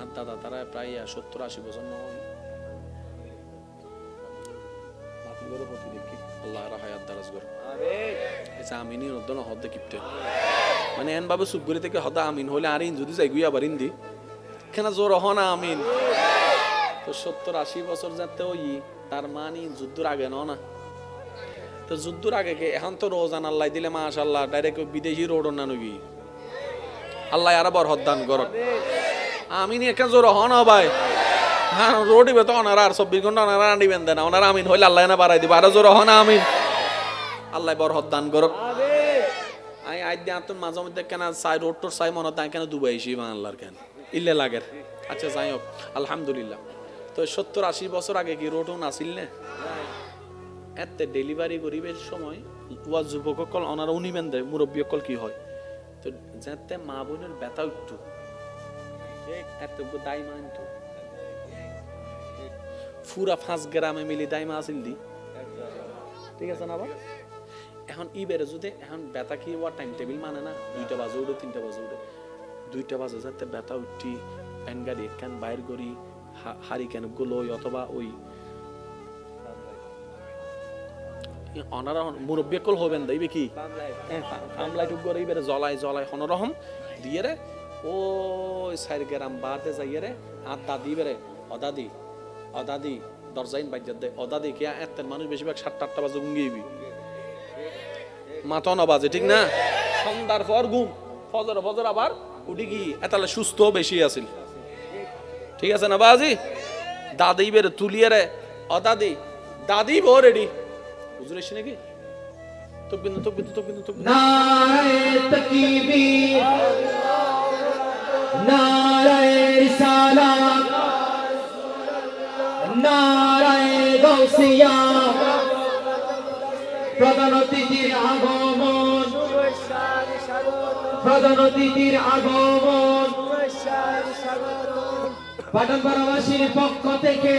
S1: আর দাদা তারা প্রায় 70-80 বছর আল্লাহ হায়াত দারাজ কর আমিন উদ্দন হদ কিপটে মানে এন বাবু সুবগুরি থেকে হদা আমিন হলে আর ইন যদি যাই গুই আবার ইন্দি কেন জোর হ না আমিন। তো 70-80 বছর যাতে ওই তার মানে যুদ্ধর আগে না তো যুদ্ধর আগে কে এখন তো রোজান আল্লাহ দিলে মাশাআল্লাহ ডাইরেক্ট বিদেশি রোড না নবি আল্লাহ আর বরহত দান কর আমিন একা জোর হ না ভাই। হ্যাঁ রোডি বে তো ওনারা আর 24 ঘন্টা ওনারা আনিবেন দেন ওনারা আমিন হইলে আল্লাহ না বাড়াই দিব আর জোর হ না আমিন আল্লাহ বরহত দান কর। আই আজ দিন আতন মাঝে মধ্যে কেন সাই রোড টোর সাই মনে তাই কেন দুবাই এসি বাংলার কেন ইল্লে লাগের। আচ্ছা যাই হোক আলহামদুলিল্লাহ। তো 70-80 বছর আগে কি রোডও নাছিল না এতে ডেলিভারি গরিবের সময় ওয়া যুবক কল ওনারা উনিবেন দেয় মুরব্বী কল কি হয় তো যাতে মা বোনের ব্যথা উঠতো এত দায় মানতো পুরা 5 গ্রামে মিলি দাইমা আসিল দি ঠিক আছে না বাবা। এখন ইবেরে যদি এখন ব্যথা কি ওয়া টাইম টেবিল মানে না 2টা বাজে উঠে 3টা বাজে উঠে 2টা বাজে যাতে ব্যথা উঠি প্যান গাড়ি একখান বাইর করি হারি কেন গুলো অথবা ওই অনারা মুরব্বী কল হবেন দাইবে কি আমলাই টুক করে ইবেরে জ্বলাই হনরহম দিয়ে রে ওই 4 গ্রাম বাদে যাইয়ে রে আর দাদি বেরে অদাদি দরজাইন বাজ্জাত দে অদাদি কি এতের মানুষ বেশিরভাগ 7-8টা বাজে ঘুমিয়েবি মাথা না বাজে ঠিক না সন্ধ্যার পর ঘুম ফজর আবার উঠি কি এতালে সুস্থ বেশি আছিল ঠিক আছে না বাজি দাদি বেরে তুলিয়ে রে দাদি বো রেডি হুজুর এসে নাকি তকবিন
S2: নারায়ে তাকবীর নারায়ে রিসালাত নারায়ে গাউসিয়া প্রধান অতিথির আগমন পাঠানপাড়াবাসীর পক্ষ থেকে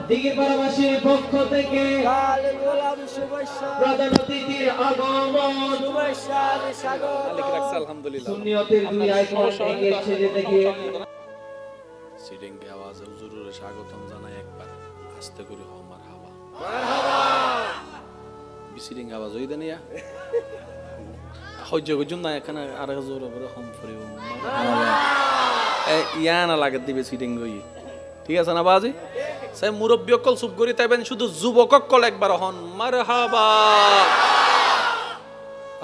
S2: দিঘিপাড়াবাসীর পক্ষ থেকে প্রধান অতিথির আগমন সুন্নিয়তের 2 আইকন এগিয়ে ছেড়ে দেখে
S1: সিটিং কে আওয়াজে হুজুরের স্বাগতম জানাই একবার আস্তে করে হো মারহাবা বিসিটিং আওয়াজ হই দেনিয়া হজ্জ গজুম না এখানে আর জোরে করে হম ফরিব ইয়ানা লাগে দিবে সিটিং গই ঠিক আছে না বাজি সে মুরব্বী কল চুপ করি তাইবেন শুধু যুবক কল একবার হন মারহাবা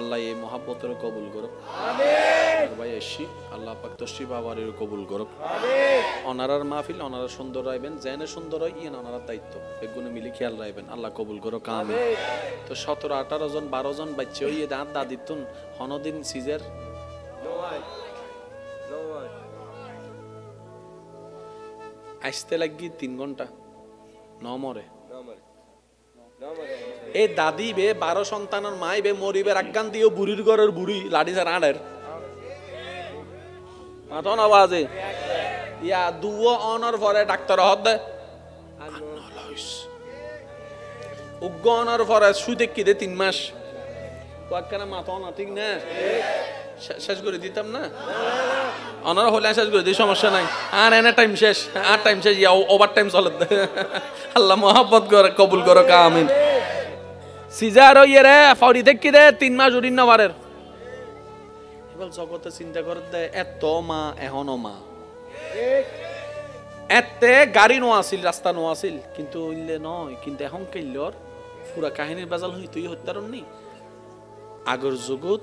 S1: আল্লাহ এই মহাব্বতের কবুল করুক আমিন ভাই এসি আল্লাহ পাক তশরিফ আবারের কবুল করুক আমিন ওনারার মাহফিল ওনারা সুন্দর রাখবেন জেনে সুন্দর হয় ইন ওনার দায়িত্ব একগুণে মিলি খেয়াল রাখবেন আল্লাহ কবুল করুক আমিন। তো 17-18 জন 12 জন বাচ্চা হইয়ে দাঁত দাদিতুন হনদিন সিজার আসতে লাগি 3 ঘন্টা ন মরে এই দাদি বে 12 সন্তানের মাই বে মরিবে আজ্ঞান দিও বুড়ির ঘরের বুড়ি লাঠি ছাড়া আড়ের মাতন আওয়াজে ইয়া দুও অনর পরে ডাক্তার হদ উগ্র অনর পরে শুইতে কি দে 3 মাস কোয়াক্কানা মাতন ঠিক না শেষ করে দিতাম না অনারা হলে শেষ করে দিই সমস্যা নাই আর এনে টাইম শেষ আর টাইম শেষ ইয়া ওভার টাইম চলে আল্লাহ মহব্বত করে কবুল করো আমিন সিজার ইয়ে রে ফাউরি দেখি রে 3 মাস উড়িন না পারের এবার জগতে চিন্তা করে দে এত মা এখনো মা এতে গাড়ি নো আসিল রাস্তা নো আসিল কিন্তু ইলে নয় কিন্তু এখন কেলর পুরা কাহিনীর বাজাল হই তুই হত্যারণ নি আগর যুগত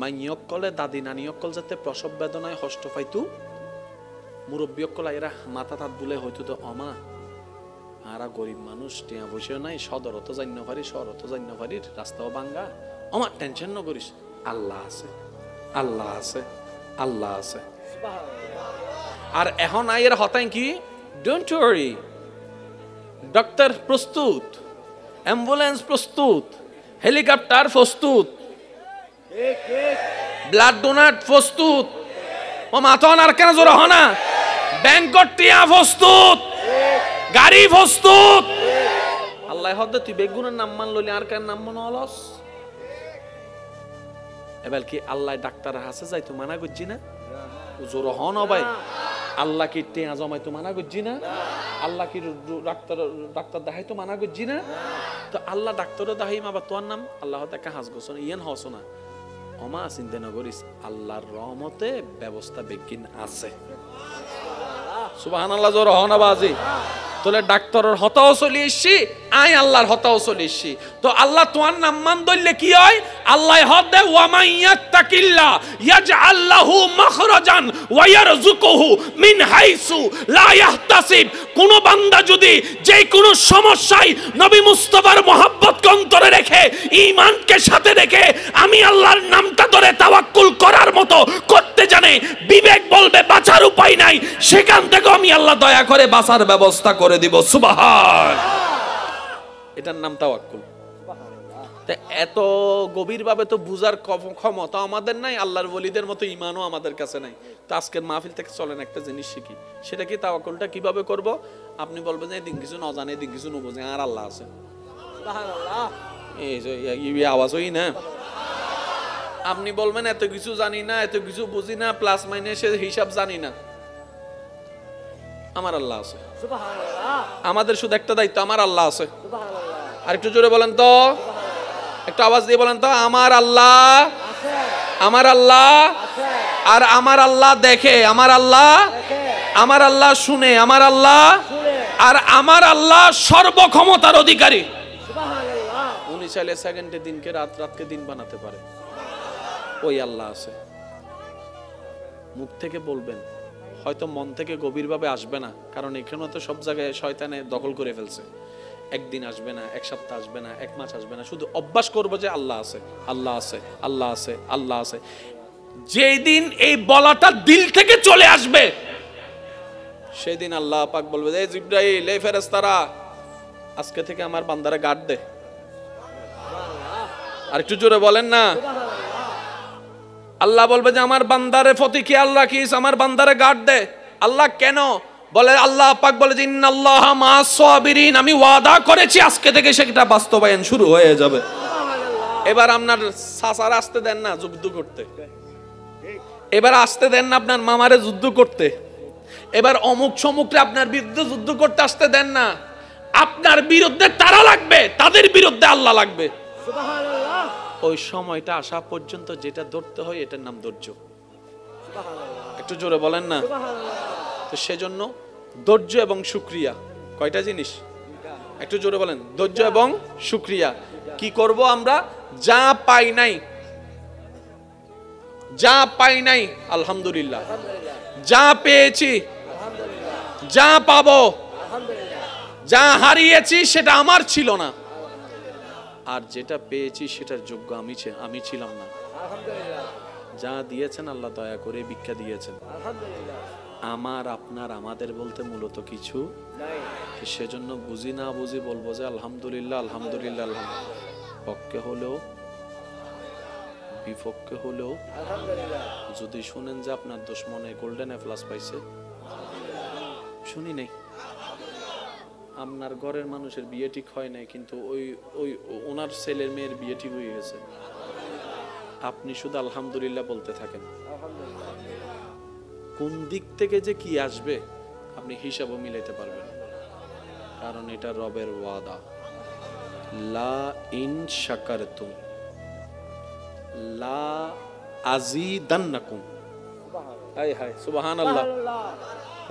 S1: মাইয়কলে দাদি নানিয়কল যাতে প্রসব বেদনায় কষ্ট পাইতো মুরব্বীয়কল এরা মাথা তাত বলে হয়তো তো অমা আরা গরিব মানুষ টিয়া বসেও নাই সদরত জান্য পারি শহরত জান্য পারি রাস্তাও ভাঙ্গা অমা টেনশন ন করিস আল্লাহ আছে আল্লাহ আছে আল্লাহ আছে আর এখন আইয়ের হতাই কি ডোন্ট ওয়ারি ডক্টর প্রস্তুত অ্যাম্বুলেন্স প্রস্তুত হেলিকপ্টার প্রস্তুত ব্লাড ডোনার প্রস্তুত ও মাথন আর কেন জোর হনা ব্যাংকট টিয়া প্রস্তুত গাড়ি প্রস্তুত আল্লাহ হদ্দে তুই বেগুনের নাম মান লইলি আর কেন নাম মনে হলস এবার কি আল্লাহ ডাক্তার হাসে যাই তো মানা করছি না জোর হন ভাই আল্লাহ কি টিয়া জমাই তো মানা করছি না আল্লাহ কি ডাক্তার দেখাই তো মানা করছি না তো আল্লাহ ডাক্তারও দেখাই মাবা তোর নাম আল্লাহ দেখা হাস গোসন ইয়ান হস না অমা চিন্তা না করিস আল্লাহর রহমতে ব্যবস্থা বেগিন আছে সুবহানাল্লাহ জোর হনা বাজি তোলে ডাক্তারের হতাও চলি এসছি আই আল্লাহর হতাও চলি এসছি তো আল্লাহ তোমার নাম মান ধরলে কি হয় আল্লাহ হদ দে ওয়া মান ইয়াত্তাকিল্লাহ ইয়াজআল লাহু মাখরাজান ওয়া ইয়ারযুকুহু মিন হাইসু লা ইয়াহতাসিব কোন বান্দা যদি যে কোন সমস্যায় নবী মুস্তাফার মহব্বতকে অন্তরে রেখে ঈমানকে সাথে রেখে আমি আল্লাহর নামটা ধরে তাওয়াক্কুল করার মতো করতে জানে বিবেক বলবে বাঁচার উপায় নাই সেখান থেকে আমি আল্লাহ দয়া করে বাঁচার ব্যবস্থা করে দিব সুবহান এটার নাম তাওয়াক্কুল এত গভীর ভাবে তো বুঝার ক্ষমতা আমাদের নাই আল্লাহর ওলিদের মতো ঈমানও আমাদের কাছে নাই তো আজকের মাহফিল থেকে চলেন একটা জিনিস শিখি সেটা কি তাওয়াক্কুলটা কিভাবে করব আপনি বলবেন যে দিন কিছু না জানে দিন কিছু না বুঝে আর আল্লাহ আছে সুবহানাল্লাহ এই আওয়াজ হই না আপনি বলবেন এত কিছু জানি না এত কিছু বুঝি না প্লাস মাইনাসের হিসাব জানি না আমার আল্লাহ আছে সুবহানাল্লাহ আমাদের শুধু একটা দায়িত্ব আমার আল্লাহ আছে সুবহানাল্লাহ আর একটু জোরে বলেন তো একটু আওয়াজ দিয়ে বলেন তো আমার আল্লাহ আছে আমার আল্লাহ আছে আর আমার আল্লাহ দেখে আমার আল্লাহ দেখে আমার আল্লাহ শুনে আমার আল্লাহ শুনে আর আমার আল্লাহ সর্বক্ষমতার অধিকারী সুবহানাল্লাহ উনি চাইলে সেকেন্ডে দিনকে রাত রাতকে দিন বানাতে পারে ওই আল্লাহ আছে মুখ থেকে বলবেন হয়তো মন থেকে গভীরভাবে আসবে না কারণ এখানে তো সব জায়গায় শয়তানে দখল করে ফেলছে একদিন আসবে না এক সপ্তাহ আসবে না এক মাস আসবে না শুধু অভ্যাস করবো যে আল্লাহ আছে আল্লাহ আছে আল্লাহ আছে আল্লাহ আছে যেই দিন এই বলাটা দিল থেকে চলে আসবে সেই দিন আল্লাহ পাক বলবে এই জিবরাইল এই ফেরেশতারা আজকে থেকে আমার বান্দারে গার্ড দে আর একটু জোরে বলেন না আল্লাহ বলবে যে আমার বান্দারে প্রতি খেয়াল রাখিস আমার বান্দারে গার্ড দে আল্লাহ কেন বলে আল্লাহ পাক বলে যে ইন্নাল্লাহা মা'আস সাবিরিন আমি ওয়াদা করেছি আজকে থেকে সেটা বাস্তবায়ন শুরু হয়ে যাবে এবার আপনার চাচার আসতে দেন না যুদ্ধ করতে এবার আসতে দেন না আপনার মামারে যুদ্ধ করতে এবার অমুক সমুকরে আপনার বিরুদ্ধে যুদ্ধ করতে আসতে দেন না আপনার বিরুদ্ধে তারা লাগবে তাদের বিরুদ্ধে আল্লাহ লাগবে সুবহানাল্লাহ ওই সময়টা আসা পর্যন্ত যেটা ধরতে হয় এটার নাম ধৈর্য সুবহানাল্লাহ একটু জোরে বলেন না সুবহানাল্লাহ তো সেজন্য ধৈর্য এবং শুকরিয়া কয়টা জিনিস একটু জোরে বলেন ধৈর্য এবং শুকরিয়া কি করব আমরা যা পাই নাই আলহামদুলিল্লাহ যা পেয়েছি আলহামদুলিল্লাহ যা পাবো আলহামদুলিল্লাহ যা হারিয়েছি সেটা আমার ছিল না আর যেটা পেয়েছি সেটার যোগ্য আমি ছিলাম না আলহামদুলিল্লাহ যা দিয়েছেন আল্লাহ দয়া করে ভিক্ষা দিয়েছেন আলহামদুলিল্লাহ আমার আপনার আমাদের বলতে মূলত কিছু সেজন্য বুঝি না বুঝি বলবো যে আলহামদুলিল্লাহ আলহামদুলিল্লাহ আলহামদুলিল্লাহ। পক্ষে হলেও বিপক্ষে হলেও যদি শুনেন যে আপনার দুশমনে গোল্ডেন এ প্লাস পাইছে, শুনি নাই। আপনার ঘরের মানুষের বিয়ে ঠিক হয় নাই, কিন্তু ওই ওই ওনার ছেলের মেয়ের বিয়ে ঠিক হয়ে গেছে, আপনি শুধু আলহামদুলিল্লাহ বলতে থাকেন। কোন দিক থেকে যে কি আসবে আপনি হিসাবও মিলাইতে পারবেন, কারণ এটা রবের ওয়াদা। লা ইন শাকারতুম লা আযীদান্নাকুম। হায় হায় সুবহানাল্লাহ।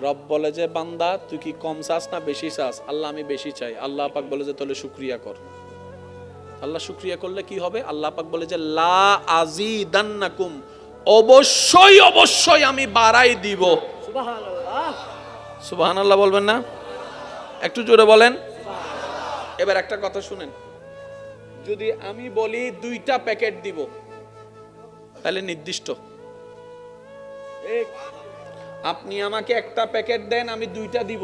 S1: রব বলে যে বান্দা তুই কি কম চাস না বেশি চাস? আল্লাহ আমি বেশি চাই। আল্লাহ পাক বলে যে তাহলে শুকরিয়া কর। আল্লাহ শুকরিয়া করলে কি হবে? আল্লাহ পাক বলে যে লা আযীদান্নাকুম, অবশ্যই অবশ্যই আমি বাড়াই দিব। সুবহানাল্লাহ সুবহানাল্লাহ বলবেন না? একটু জোরে বলেন। এবার একটা কথা শুনেন, যদি আমি বলি 2টা প্যাকেট দিব তাহলে নির্দিষ্ট, আপনি আমাকে একটা প্যাকেট দেন আমি 2টা দিব,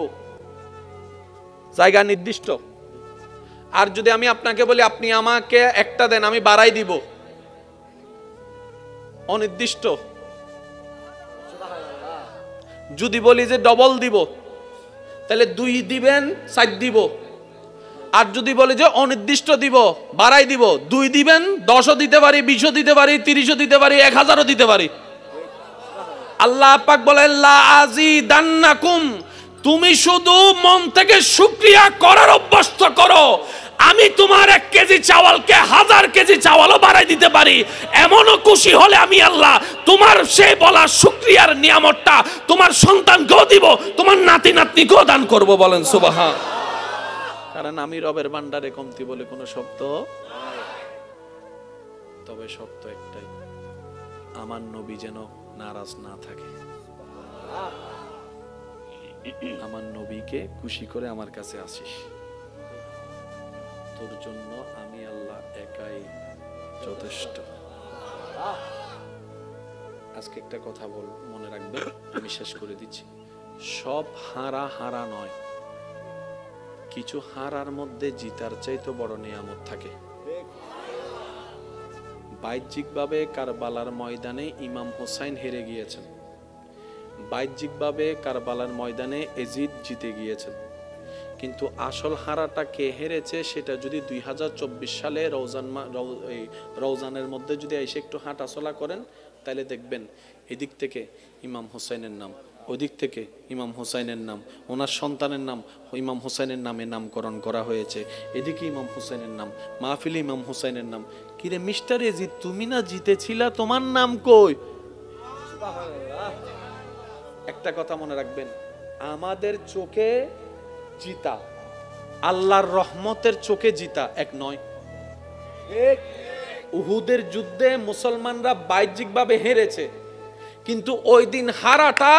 S1: জায়গা নির্দিষ্ট। আর যদি আমি আপনাকে বলি আপনি আমাকে একটা দেন আমি বাড়াই দিব, অনির্দিষ্ট। যদি বলি যে ডবল দিব তাহলে 2 দিবেন 4 দিব। আর যদি বলি যে অনির্দিষ্ট দিব বাড়াই দিব, 2 দিবেন 10ও দিতে পারি, 20ও দিতে পারি, 30ও দিতে পারি, 1000ও দিতে পারি। আল্লাহ পাক বলেন লা আযীদান্নাকুম, তুমি শুধু মন থেকে শুকরিয়া করার অভ্যস্ত করো, আমি তোমার 1 কেজি চাওয়ালকে 1000 কেজি চাওয়ালও বাড়াই দিতে পারি। এমনও খুশি হলে আমি আল্লাহ তোমার সেই বলা শুকরিয়ার নিয়ামতটা তোমার সন্তানকেও দিব, তোমার নাতি নাতনিকেও দান করব। বলেন সুবহান। কারণ আমি রবের ভান্ডারে কমতি বলে কোনো শব্দ, তবে শব্দ একটাই, আমার নবী যেন নারাজ না থাকে। আমার নবীকে খুশি করে আমার কাছে আসিস, তোর জন্য আমি আল্লাহ একাই যথেষ্ট। আজকে একটা কথা মনে রাখবেন, আমি শেষ করে দিচ্ছি। সব হারা হারা নয়, কিছু হারার মধ্যে জিতার চাইতে বড় নিয়ামত থাকে। বাহ্যিকভাবে কারবালার ময়দানে ইমাম হোসাইন হেরে গিয়েছেন, বাহ্যিকভাবে কারবালার ময়দানে এজিদ জিতে গিয়েছেন, কিন্তু আসল হারাটা কে হেরেছে সেটা যদি 2024 সালে রওজানের মধ্যে যদি এসে একটু হাঁটাচলা করেন তাহলে দেখবেন এদিক থেকে ইমাম হোসাইনের নাম, ওদিক থেকে ইমাম হোসাইনের নাম, ওনার সন্তানের নাম ইমাম হোসাইনের নামে নামকরণ করা হয়েছে, এদিকে ইমাম হোসাইনের নাম, মাহফিলে ইমাম হোসাইনের নাম। কিরে মিস্টার এজিদ, তুমি না জিতেছিলা, তোমার নাম কই? একটা কথা মনে রাখবেন, আমাদের চোখে জিতা আল্লাহর রহমতের চোখে জিতা এক নয়। উহুদের যুদ্ধে মুসলমানরা বাহ্যিকভাবে হেরেছে, কিন্তু ওই দিন হারাটা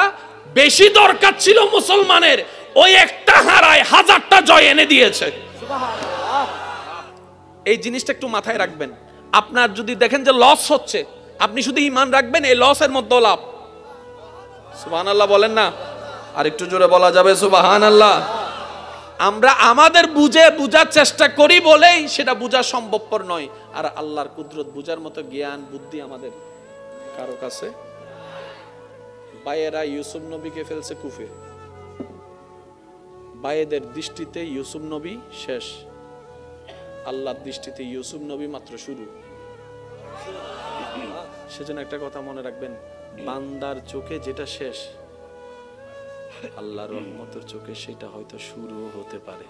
S1: বেশি দরকার ছিল মুসলমানের, ওই একটা হারায় 1000টা জয় এনে দিয়েছে। এই জিনিসটা একটু মাথায় রাখবেন। আপনার যদি দেখেন যে লস হচ্ছে, আপনি শুধু ঈমান রাখবেন এই লসের মধ্যে লাভ। সুবহানাল্লাহ বলেন না? আর একটু জোরে বলা যাবে সুবহানাল্লাহ? আমরা আমাদের বুঝার চেষ্টা করি বলেই সেটা বোঝা সম্ভবপর নয়। আর আল্লাহর কুদরত বুঝার মতো জ্ঞান বুদ্ধি আমাদের কারো কাছে। বায়েরা ইউসুফ নবীকে ফেলছে কুফে, বায়েদের দৃষ্টিতে ইউসুফ নবী শেষ, আল্লাহর দৃষ্টিতে ইউসুফ নবী মাত্র শুরু। সেজন্য একটা কথা মনে রাখবেন, বান্দার চোখে যেটা শেষ আল্লাহর রহমতের চোখে সেটা হয়তো শুরু হতে পারে।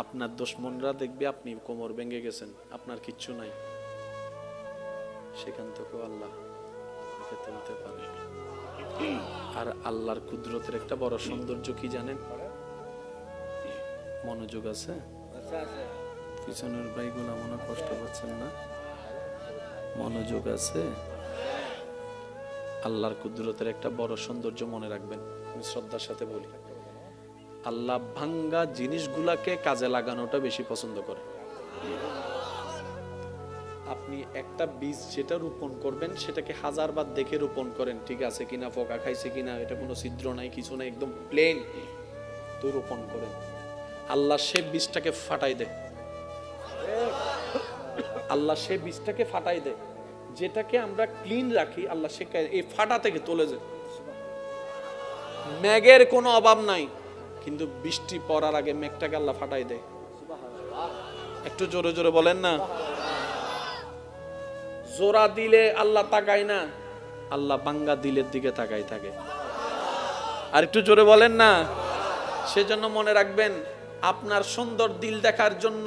S1: আপনার দুশমনরা দেখবে আপনি কোমর ভেঙে গেছেন, আপনার কিচ্ছু নাই, সেখান থেকেও আল্লাহ তুলতে পারে। আর আল্লাহর কুদরতের একটা বড় সৌন্দর্য কি জানেন? মনোযোগ আছে? পিছনের ভাইগুলো মনে কষ্ট পাচ্ছেন না? মনোযোগ আছে? আল্লাহর কুদরতের একটা বড় সৌন্দর্য মনে রাখবেন, আমি শ্রদ্ধার সাথে বলি, আল্লাহ ভাঙ্গা জিনিসগুলাকে কাজে লাগানোটা বেশি পছন্দ করে। আপনি আপনি একটা বীজ যেটা রোপণ করবেন সেটাকে 1000 বার দেখে রোপণ করেন, ঠিক আছে কিনা, পোকা খাইছে কিনা, এটা কোনো ছিদ্র নাই, কিছু নাই, একদম প্লেন, তো রোপণ করেন। আল্লাহ সে বীজটাকে ফাটাই দেয়, আল্লাহ সে বীজটাকে ফাটাই দেয়। যেটাকে আমরা ক্লিন রাখি, আল্লাহ সে এই ফাটা থেকে তুলে যায়। মেঘের কোনো অভাব নাই, কিন্তু বৃষ্টি পড়ার আগে মেঘটাকে আল্লাহ ফাটাই দেয়। একটু জোরে জোরে বলেন না। জোড়া দিলে আল্লাহ তাকায় না, আল্লাহ বাঙ্গা দিলের দিকে তাকাই থাকে। আর একটু জোরে বলেন না। সেজন্য মনে রাখবেন, আপনার সুন্দর দিল দেখার জন্য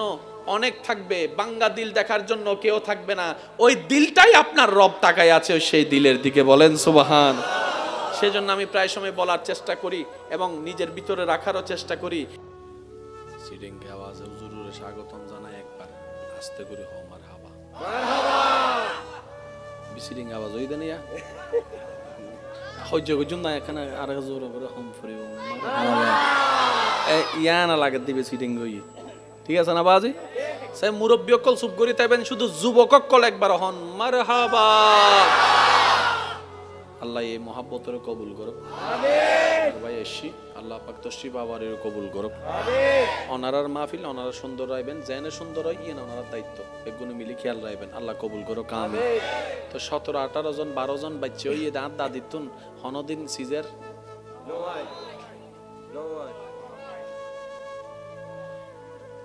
S1: অনেক থাকবে, বাঙ্গা দিল দেখার জন্য কেউ থাকবে না। ওই দিলটাই আপনার রব তাকায় আছে সেই দিলের দিকে, বলেন সুবহান। সেজন্য আমি প্রায় সময় বলার চেষ্টা করি এবং নিজের ভিতরে রাখারও চেষ্টা করি। সিডিংকে আওয়াজে হুজুরে স্বাগতম জানাই, একবার আস্তে করে হো মারহাবা, মারহাবা। বিসিডিং আওয়াজ হই দেন ইয়া হজ্জ গজুন না, এখানে আর জোরে করে হম ফরি মারহাবা ইয়া না লাগে দিবে সিডিং গই, ঠিক আছে না বাজি? সে মুরব্বী অকল চুপ করি তাইবেন, শুধু যুবক অকল একবার হন মারহাবা। আল্লাহ এই মহাব্বতের কবুল করুক, আমিন। ভাই এসি আল্লাহ পাক তশরিফ বাবারের কবুল করুক, আমিন। অনারার মাহফিল ওনারা সুন্দর রাখবেন, জেনে সুন্দর হয় ইয়ে ওনার দায়িত্ব, বেগুনে মিলি খেয়াল রাখবেন, আল্লাহ কবুল করুক, আমিন। তো 17, 18 জন 12 জন বাচ্চা হইয়ে দাঁত দাদিতুন হনদিন সিজার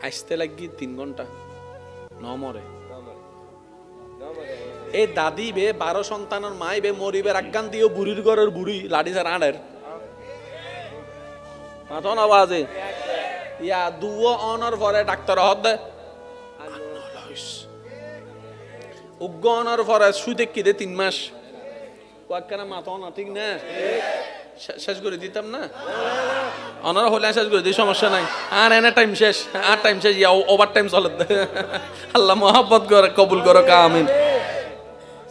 S1: আসতে লাগি 3 ঘন্টা নমরে। এই দাদি বে 12 সন্তানের মাই বে মরিবের আজ্ঞান দিও বুড়ির ঘরের বুড়ি লাঠি সার আনের মাথন আওয়াজে ইয়া দুও অনর পরে ডাক্তার হদ দে উগ্গ অনর পরে সুদে কি দে 3 মাস ওয়াক্কানা মাথন ঠিক না, শেষ করে দিতাম না অনর হলে শেষ করে দিই, সমস্যা নাই। আর এনে টাইম শেষ, আর টাইম শেষ, ইয়া ওভার টাইম চলে। আল্লাহ মহব্বত করে কবুল করো, আমিন।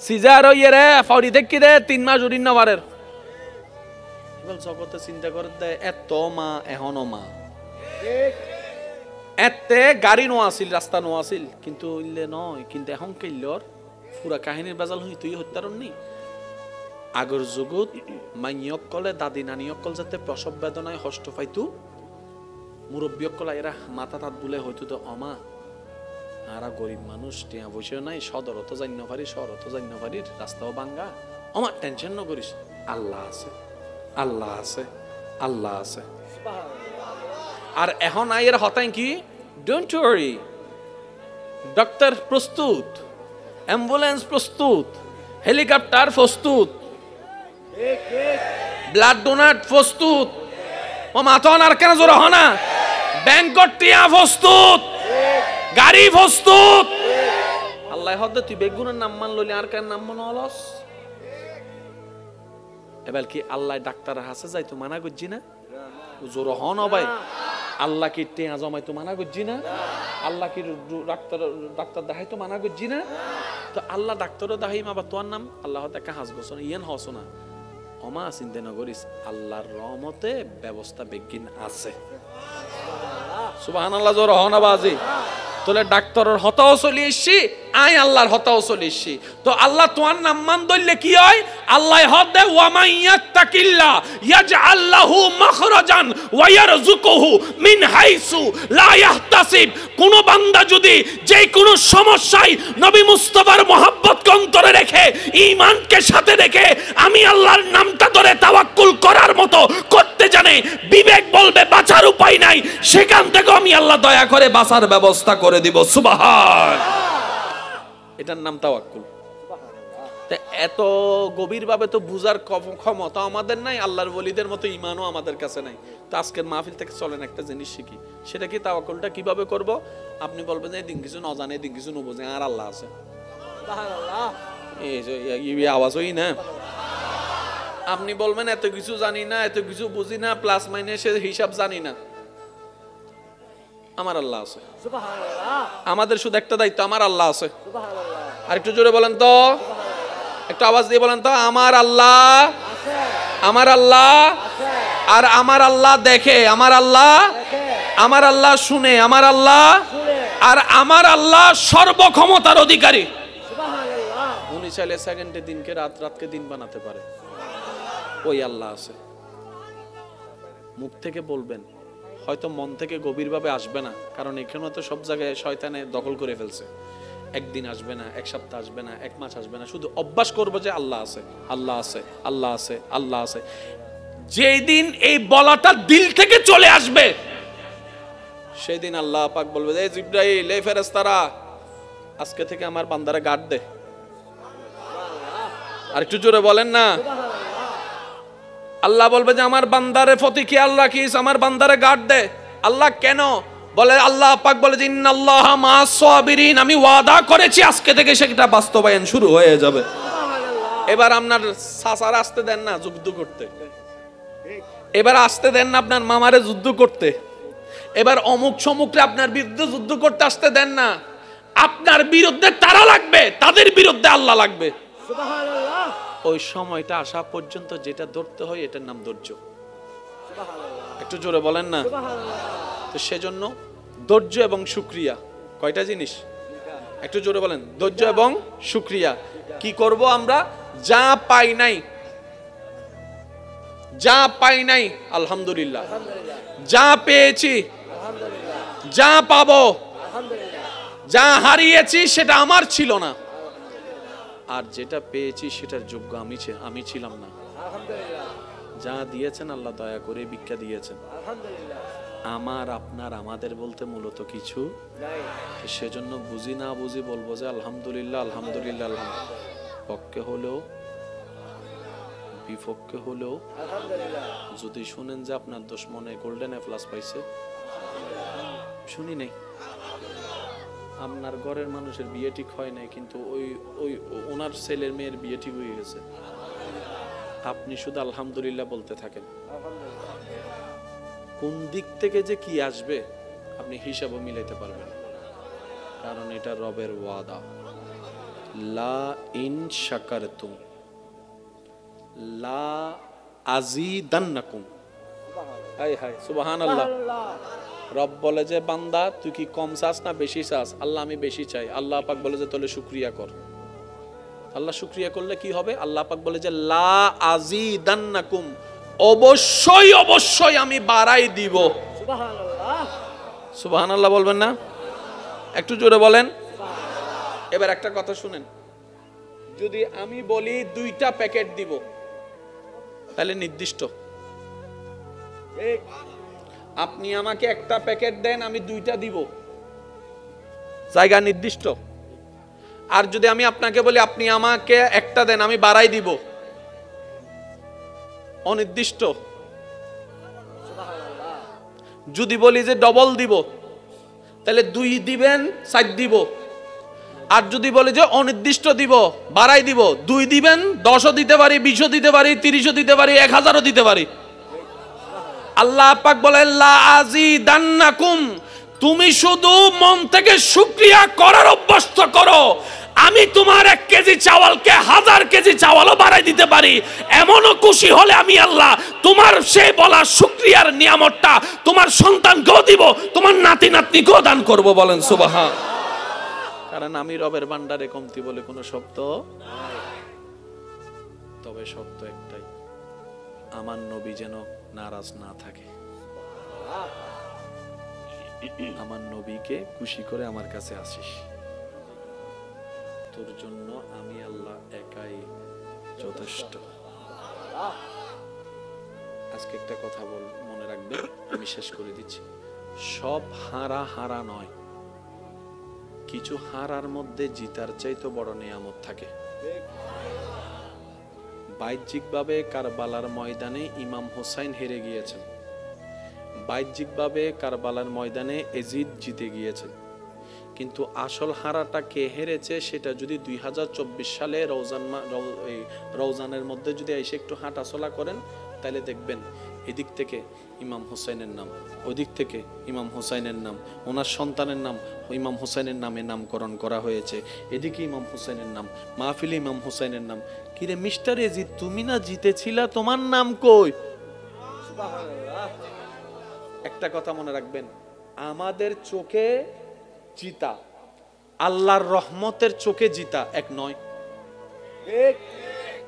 S1: সিজার ইয়ে রে ফাউরি দেখি রে 3 মাস উড়িন না পারের। এবার জগতে চিন্তা করে দে, এত মা এখনো মা, এতে গাড়ি নো আসিল, রাস্তা নো আসিল, কিন্তু ইল্লে নয়, কিন্তু এখন কেল্লর পুরা কাহিনীর বাজাল হই তুই হত্যারণ নি। আগর যুগত মাইয়ক কলে দাদি নানিয়ক কল যাতে প্রসব বেদনায় কষ্ট পাইতো, মুরব্বীক কল এরা মাথা তাত বলে হয়তো তো অমা আরা গরিব মানুষ, টিয়া বসেও নাই, সদরত জান্য পারি, শহরত জান্য পারি, রাস্তাও ভাঙ্গা, আমার টেনশন ন করিস, আল্লাহ আছে, আল্লাহ আছে, আল্লাহ আছে। আর এখন আইয়ের হতাই কি, ডোন্ট ওয়ারি, ডক্টর প্রস্তুত, অ্যাম্বুলেন্স প্রস্তুত, হেলিকপ্টার প্রস্তুত, ব্লাড ডোনার প্রস্তুত, ও মাথন আর কেন জোর হনা, ব্যাংকট টিয়া প্রস্তুত, গাড়ি প্রস্তুত। আল্লাহ হদে তুই বেগুনের নাম মান লইলি আর কেন নাম মান অলস। এবার কি আল্লাহ ডাক্তার হাসে যাই তো মানা করছি না, জোর হন ভাই। আল্লাহ কি টেয়া জমাই তো মানা করছি না, আল্লাহ কি ডাক্তার দেখাই তো মানা করছি না। তো আল্লাহ ডাক্তারও দেখাই মাবা তোর নাম আল্লাহ দেখা হাস বসন ইয়েন হস না অমা চিন্তা ন করিস, আল্লাহর রহমতে ব্যবস্থা বেগিন আছে। সুবহানাল্লাহ জোর হনা বাজি। তোলে ডাক্তারের হতাও চলি এসছি, আই আল্লাহর হতাও চলি এসছি। তো আল্লাহ তোমার নাম মান ধরলে কি হয়, আল্লাহ হদ দে ওয়া মান ইয়াত্তাকিল্লাহ ইয়াজআল লাহু মাখরাজান ওয়া ইয়ারযুকুহু মিন হাইসু লা ইয়াহতাসিব। কোন বান্দা যদি যে কোনো সমস্যায় নবী মুস্তাফার মহব্বতকে অন্তরে রেখে, ঈমানকে সাথে রেখে আমি আল্লাহর নামটা ধরে তাওয়াক্কুল করার মতো করতে জানে, বিবেক বলবে বাঁচার উপায় নাই, সেখান থেকে আমি আল্লাহ দয়া করে বাঁচার ব্যবস্থা করে দিব। সুবহান, এটার নাম তাওয়াক্কুল। এত গভীর ভাবে তো বুঝার ক্ষমতা আমাদের নাই, আল্লাহর ওলিদের মতো ঈমানও আমাদের কাছে নাই। তো আজকের মাহফিল থেকে চলেন একটা জিনিস শিখি, সেটা কি তাওয়াক্কুলটা কিভাবে করব। আপনি বলবেন যে দিন কিছু ন জানে, দিন কিছু ন বোঝে, আর আল্লাহ আছে, এই আওয়াজ হই না। আপনি বলবেন এত কিছু জানি না, এত কিছু বুঝি না, প্লাস মাইনাসের হিসাব জানি না, আমার আল্লাহ আছে। আমাদের শুধু একটা দায়িত্ব, আমার আল্লাহ আছে। আর একটু জোরে বলেন তো, একটু আওয়াজ দিয়ে বলেন তো, আমার আল্লাহ, আমার আল্লাহ, আর আমার আল্লাহ দেখে, আমার আল্লাহ, আমার আল্লাহ শুনে, আমার আল্লাহ, আর আমার আল্লাহ সর্বক্ষমতার অধিকারী। উনি চাইলে সেকেন্ডে দিনকে রাত, রাতকে দিন বানাতে পারে। ওই আল্লাহ আছে। মুখ থেকে বলবেন, হয়তো মন থেকে গভীরভাবে আসবে না, কারণ এখানে তো সব জায়গায় শয়তানে দখল করে ফেলছে। একদিন আসবে না, এক সপ্তাহ আসবে না, এক মাস আসবে না, শুধু অভ্যাস করবো যে আল্লাহ আছে, আল্লাহ আছে, আল্লাহ আছে, আল্লাহ আছে। যেই দিন এই বলাটা দিল থেকে চলে আসবে, সেই দিন আল্লাহ পাক বলবে, এই জিবরাইল, এই ফেরেশতারা, আজকে থেকে আমার বান্দারে গার্ড দে। আর একটু জোরে বলেন না। আল্লাহ বলবে যে আমার বান্দারে প্রতি খেয়াল রাখিস, আমার বান্দারে গার্ড দে। আল্লাহ কেন বলে? আল্লাহ পাক বলে যে ইন্নাল্লাহা মা'আস সাবিরিন, আমি ওয়াদা করেছি আজকে থেকে সেটা বাস্তবায়ন শুরু হয়ে যাবে। এবার আপনার চাচার আসতে দেন না যুদ্ধ করতে, এবার আসতে দেন না আপনার মামারে যুদ্ধ করতে, এবার অমুক সমুকরে আপনার বিরুদ্ধে যুদ্ধ করতে আসতে দেন না। আপনার বিরুদ্ধে তারা লাগবে, তাদের বিরুদ্ধে আল্লাহ লাগবে। সুবহানাল্লাহ। ওই সময়টা আসা পর্যন্ত যেটা ধরতে হয় এটার নাম ধৈর্য। একটু জোরে বলেন না। তো সেজন্য ধৈর্য এবং শুকরিয়া কয়টা জিনিস? একটু জোরে বলেন। ধৈর্য এবং শুকরিয়া। কি করব আমরা? যা পাই নাই, যা পাই নাই আলহামদুলিল্লাহ, যা পেয়েছি, যা পাবো, যা হারিয়েছি সেটা আমার ছিল না, আর যেটা পেয়েছি সেটার যোগ্য আমি ছিলাম না। যা দিয়েছেন আল্লাহ দয়া করে ভিক্ষা দিয়েছেন। আমার আপনার আমাদের বলতে মূলত কিছু নাই। সেজন্য বুঝি না বুঝি বলবো যে আলহামদুলিল্লাহ, আলহামদুলিল্লাহ, আলহামদুলিল্লাহ। পক্ষে হলেও বিপক্ষে হলেও যদি শুনেন যে আপনার দুশমনে গোল্ডেন এ প্লাস পাইছে, শুনি নাই। আপনার ঘরের মানুষের বিয়ে ঠিক হয় নাই, কিন্তু ওই ওনার ছেলের মেয়ের বিয়ে ঠিক হয়ে গেছে, আপনি শুধু আলহামদুলিল্লাহ বলতে থাকেন। কোন দিক থেকে যে কি আসবে আপনি হিসাবও মিলাইতে পারবেন, কারণ এটা রবের ওয়াদা। লা ইন শাকারতুম লা আযীদান্নাকুম। হায় হায় সুবহানাল্লাহ। রব বলে যে বান্দা তুই কি কম চাস না বেশি চাস? আল্লাহ আমি বেশি চাই। আল্লাহ পাক বলে যে তাহলে শুকরিয়া কর। আল্লাহ শুকরিয়া করলে কি হবে? আল্লাহ পাক বলে যে লা আযীদান্নাকুম, অবশ্যই অবশ্যই আমি বাড়াই দিব। সুবহানাল্লাহ। সুবহানাল্লাহ বলবেন না? একটু জোরে বলেন। এবার একটা কথা শুনেন, যদি আমি বলি 2টা প্যাকেট দিব তাহলে নির্দিষ্ট। আপনি আমাকে একটা প্যাকেট দেন, আমি 2টা দিব, জায়গা নির্দিষ্ট। আর যদি আমি আপনাকে বলি আপনি আমাকে একটা দেন, আমি বাড়াই দিব, অনির্দিষ্ট। যদি বলি যে ডবল দিব তাহলে 2 দিবেন 4 দিব। আর যদি বলি যে অনির্দিষ্ট দিব, বাড়াই দিব, 2 দিবেন 10ও দিতে পারি, 20ও দিতে পারি, 30ও দিতে পারি, 1000ও দিতে পারি। আল্লাহ পাক বলেন লা আযীদান্নাকুম, তুমি শুধু মন থেকে শুকরিয়া করার অভ্যস্ত করো। আমি তোমার 1 কেজি চাওয়ালকে 1000 কেজি চাওয়ালও বাড়াই দিতে পারি। এমনও খুশি হলে আমি আল্লাহ তোমার সেই বলা শুকরিয়ার নিয়ামতটা তোমার সন্তানকেও দিব, তোমার নাতি নাতনিকেও দান করব। বলেন সুবহান। কারণ আমি রবের ভান্ডারে কমতি বলে কোনো শব্দ, তবে শব্দ একটাই, আমার নবী যেন নারাজ না থাকে। আমার নবীকে খুশি করে আমার কাছে আসিস, তোর জন্য আমি আল্লাহ একাই যথেষ্ট। আজকে একটা কথা মনে রাখবে, আমি শেষ করে দিচ্ছি। সব হারা হারা নয়, কিছু হারার মধ্যে জিতার চাইতে বড় নিয়ামত থাকে। বাহ্যিকভাবে কারবালার ময়দানে ইমাম হোসাইন হেরে গিয়েছেন, বাহ্যিকভাবে কারবালার ময়দানে এজিদ জিতে গিয়েছেন, কিন্তু আসল হারাটা কে হেরেছে সেটা যদি 2024 সালে রওজানের মধ্যে যদি এসে একটু হাঁটাচলা করেন তাহলে দেখবেন এদিক থেকে ইমাম হোসাইনের নাম, ওদিক থেকে ইমাম হোসাইনের নাম, ওনার সন্তানের নাম ইমাম হোসাইনের নামে নামকরণ করা হয়েছে, এদিকে ইমাম হোসাইনের নাম, মাহফিলে ইমাম হোসাইনের নাম। কিরে মিস্টার এজিদ, তুমি না জিতেছিলা, তোমার নাম কই? একটা কথা মনে রাখবেন, আমাদের চোখে জিতা আল্লাহর রহমতের চোখে জিতা এক নয়।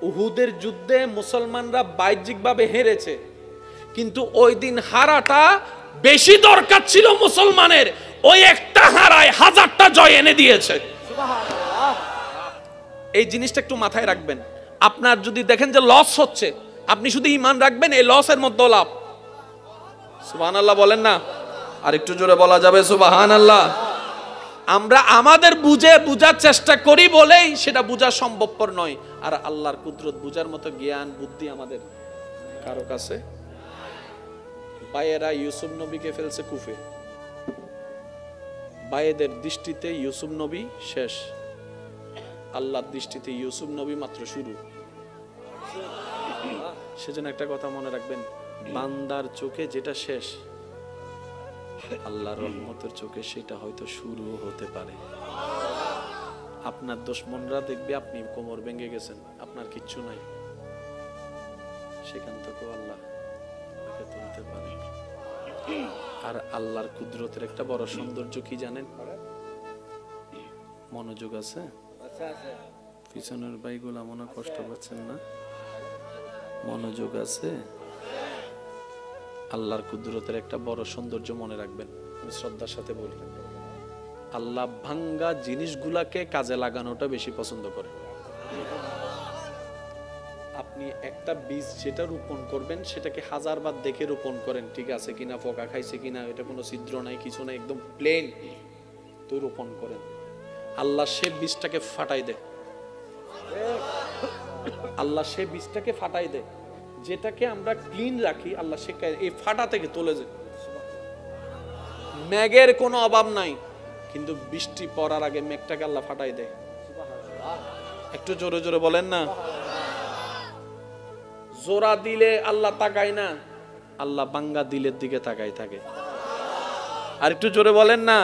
S1: উহুদের যুদ্ধে মুসলমানরা বাহ্যিকভাবে হেরেছে, কিন্তু ওই দিন হারাটা বেশি দরকার ছিল মুসলমানের, ওই একটা হারায় হাজারটা জয় এনে দিয়েছে। এই জিনিসটা একটু মাথায় রাখবেন। আপনার যদি দেখেন যে লস হচ্ছে, আপনি শুধু ঈমান রাখবেন এই লসের মধ্যে লাভ। সুবহানাল্লাহ বলেন না? আর একটু জোরে বলা যাবে সুবহানাল্লাহ? আমরা আমাদের বুঝার চেষ্টা করি বলেই সেটা বোঝা সম্ভবপর নয়। আর আল্লাহর কুদরত বুঝার মতো জ্ঞান বুদ্ধি আমাদের কারো কাছে। বায়েরা ইউসুফ নবীকে ফেলছে কুফে, বায়েদের দৃষ্টিতে ইউসুফ নবী শেষ, আল্লাহর দৃষ্টিতে ইউসুফ নবী মাত্র শুরু। সেজন্য একটা কথা মনে রাখবেন, বান্দার চোখে যেটা শেষ, আল্লাহর রহমতের চোখে সেটা হয়তো শুরু হতে পারে। আপনার দুশমনরা দেখবে আপনি কোমর ভেঙে গেছেন, আপনার কিচ্ছু নাই, সেখান থেকেও আল্লাহ তাকে তুলতে পারে। আর আল্লাহর কুদরতের একটা বড় সৌন্দর্য কি জানেন? মনোযোগ আছে? পিছনের ভাইগুলা মনে কষ্ট পাচ্ছেন না? মনোযোগ আছে? আল্লাহর কুদরতের একটা বড় সৌন্দর্য মনে রাখবেন, আমি শ্রদ্ধার সাথে বলি, আল্লাহ ভাঙ্গা জিনিসগুলাকে কাজে লাগানোটা বেশি পছন্দ করে। আপনি একটা বীজ যেটা রোপণ করবেন সেটাকে হাজারবার দেখে রোপণ করেন, ঠিক আছে কিনা, পোকা খাইছে কিনা, এটা কোনো ছিদ্র নাই, কিছু নাই, একদম প্লেন, তো রোপণ করেন। আল্লাহ সে বীজটাকে ফাটাই দেয়, আল্লাহ সে বীজটাকে ফাটাই দেয়। যেটাকে আমরা ক্লিন রাখি, আল্লাহ সে এই ফাটা থেকে তুলে যায়। মেঘের কোনো অভাব নাই, কিন্তু বৃষ্টি পড়ার আগে মেঘটাকে আল্লাহ ফাটাই দেয়। একটু জোরে জোরে বলেন না? জোড়া দিলে আল্লাহ তাকায় না, আল্লাহ বাঙ্গা দিলের দিকে তাকাই থাকে। আর একটু জোরে বলেন না?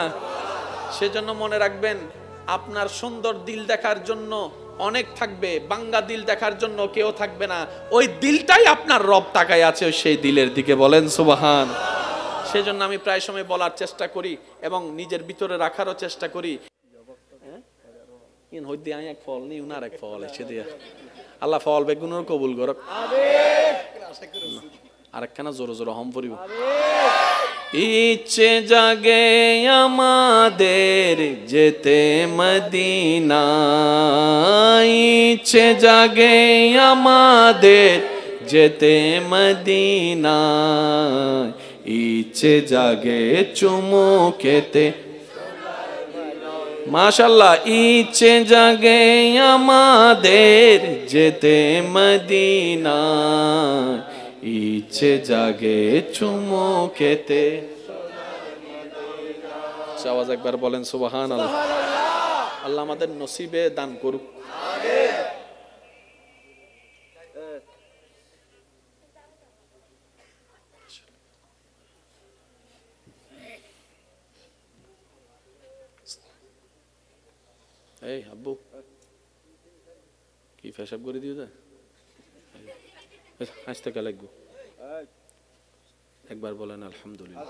S1: সেজন্য মনে রাখবেন, আপনার সুন্দর দিল দেখার জন্য অনেক থাকবে, বাঙ্গা দিল দেখার জন্য কেউ থাকবে না। ওই দিলটাই আপনার রব তাকায় আছে সেই দিলের দিকে, বলেন সুবহান। সেজন্য আমি প্রায় সময় বলার চেষ্টা করি এবং নিজের ভিতরে রাখারও চেষ্টা করি, এক ফল নি উনার এক ফল এসে দিয়া আল্লাহ ফল বেগুনের কবুল করক। আরেকখানা জোরে জোরে হম পড়িব। ইচ্ছে জাগে আমাদের যেতে মদিনা, ইচ্ছে জাগে আমাদের যেতে মদিনা, ইচ্ছে জাগে চুমু খেতে, মাশাআল্লাহ, ইচ্ছে জাগে আমাদের যেতে মদিনা, ইচ্ছে জাগে চুমু খেতে। আওয়াজ একবার বলেন সুবহানাল্লাহ। আল্লাহ আমাদের নসিবে দান করুক। এই আব্বু কি পেশাব করে দিও দা, হাসতে কা লাগবো, একবার বলেন আলহামদুলিল্লাহ।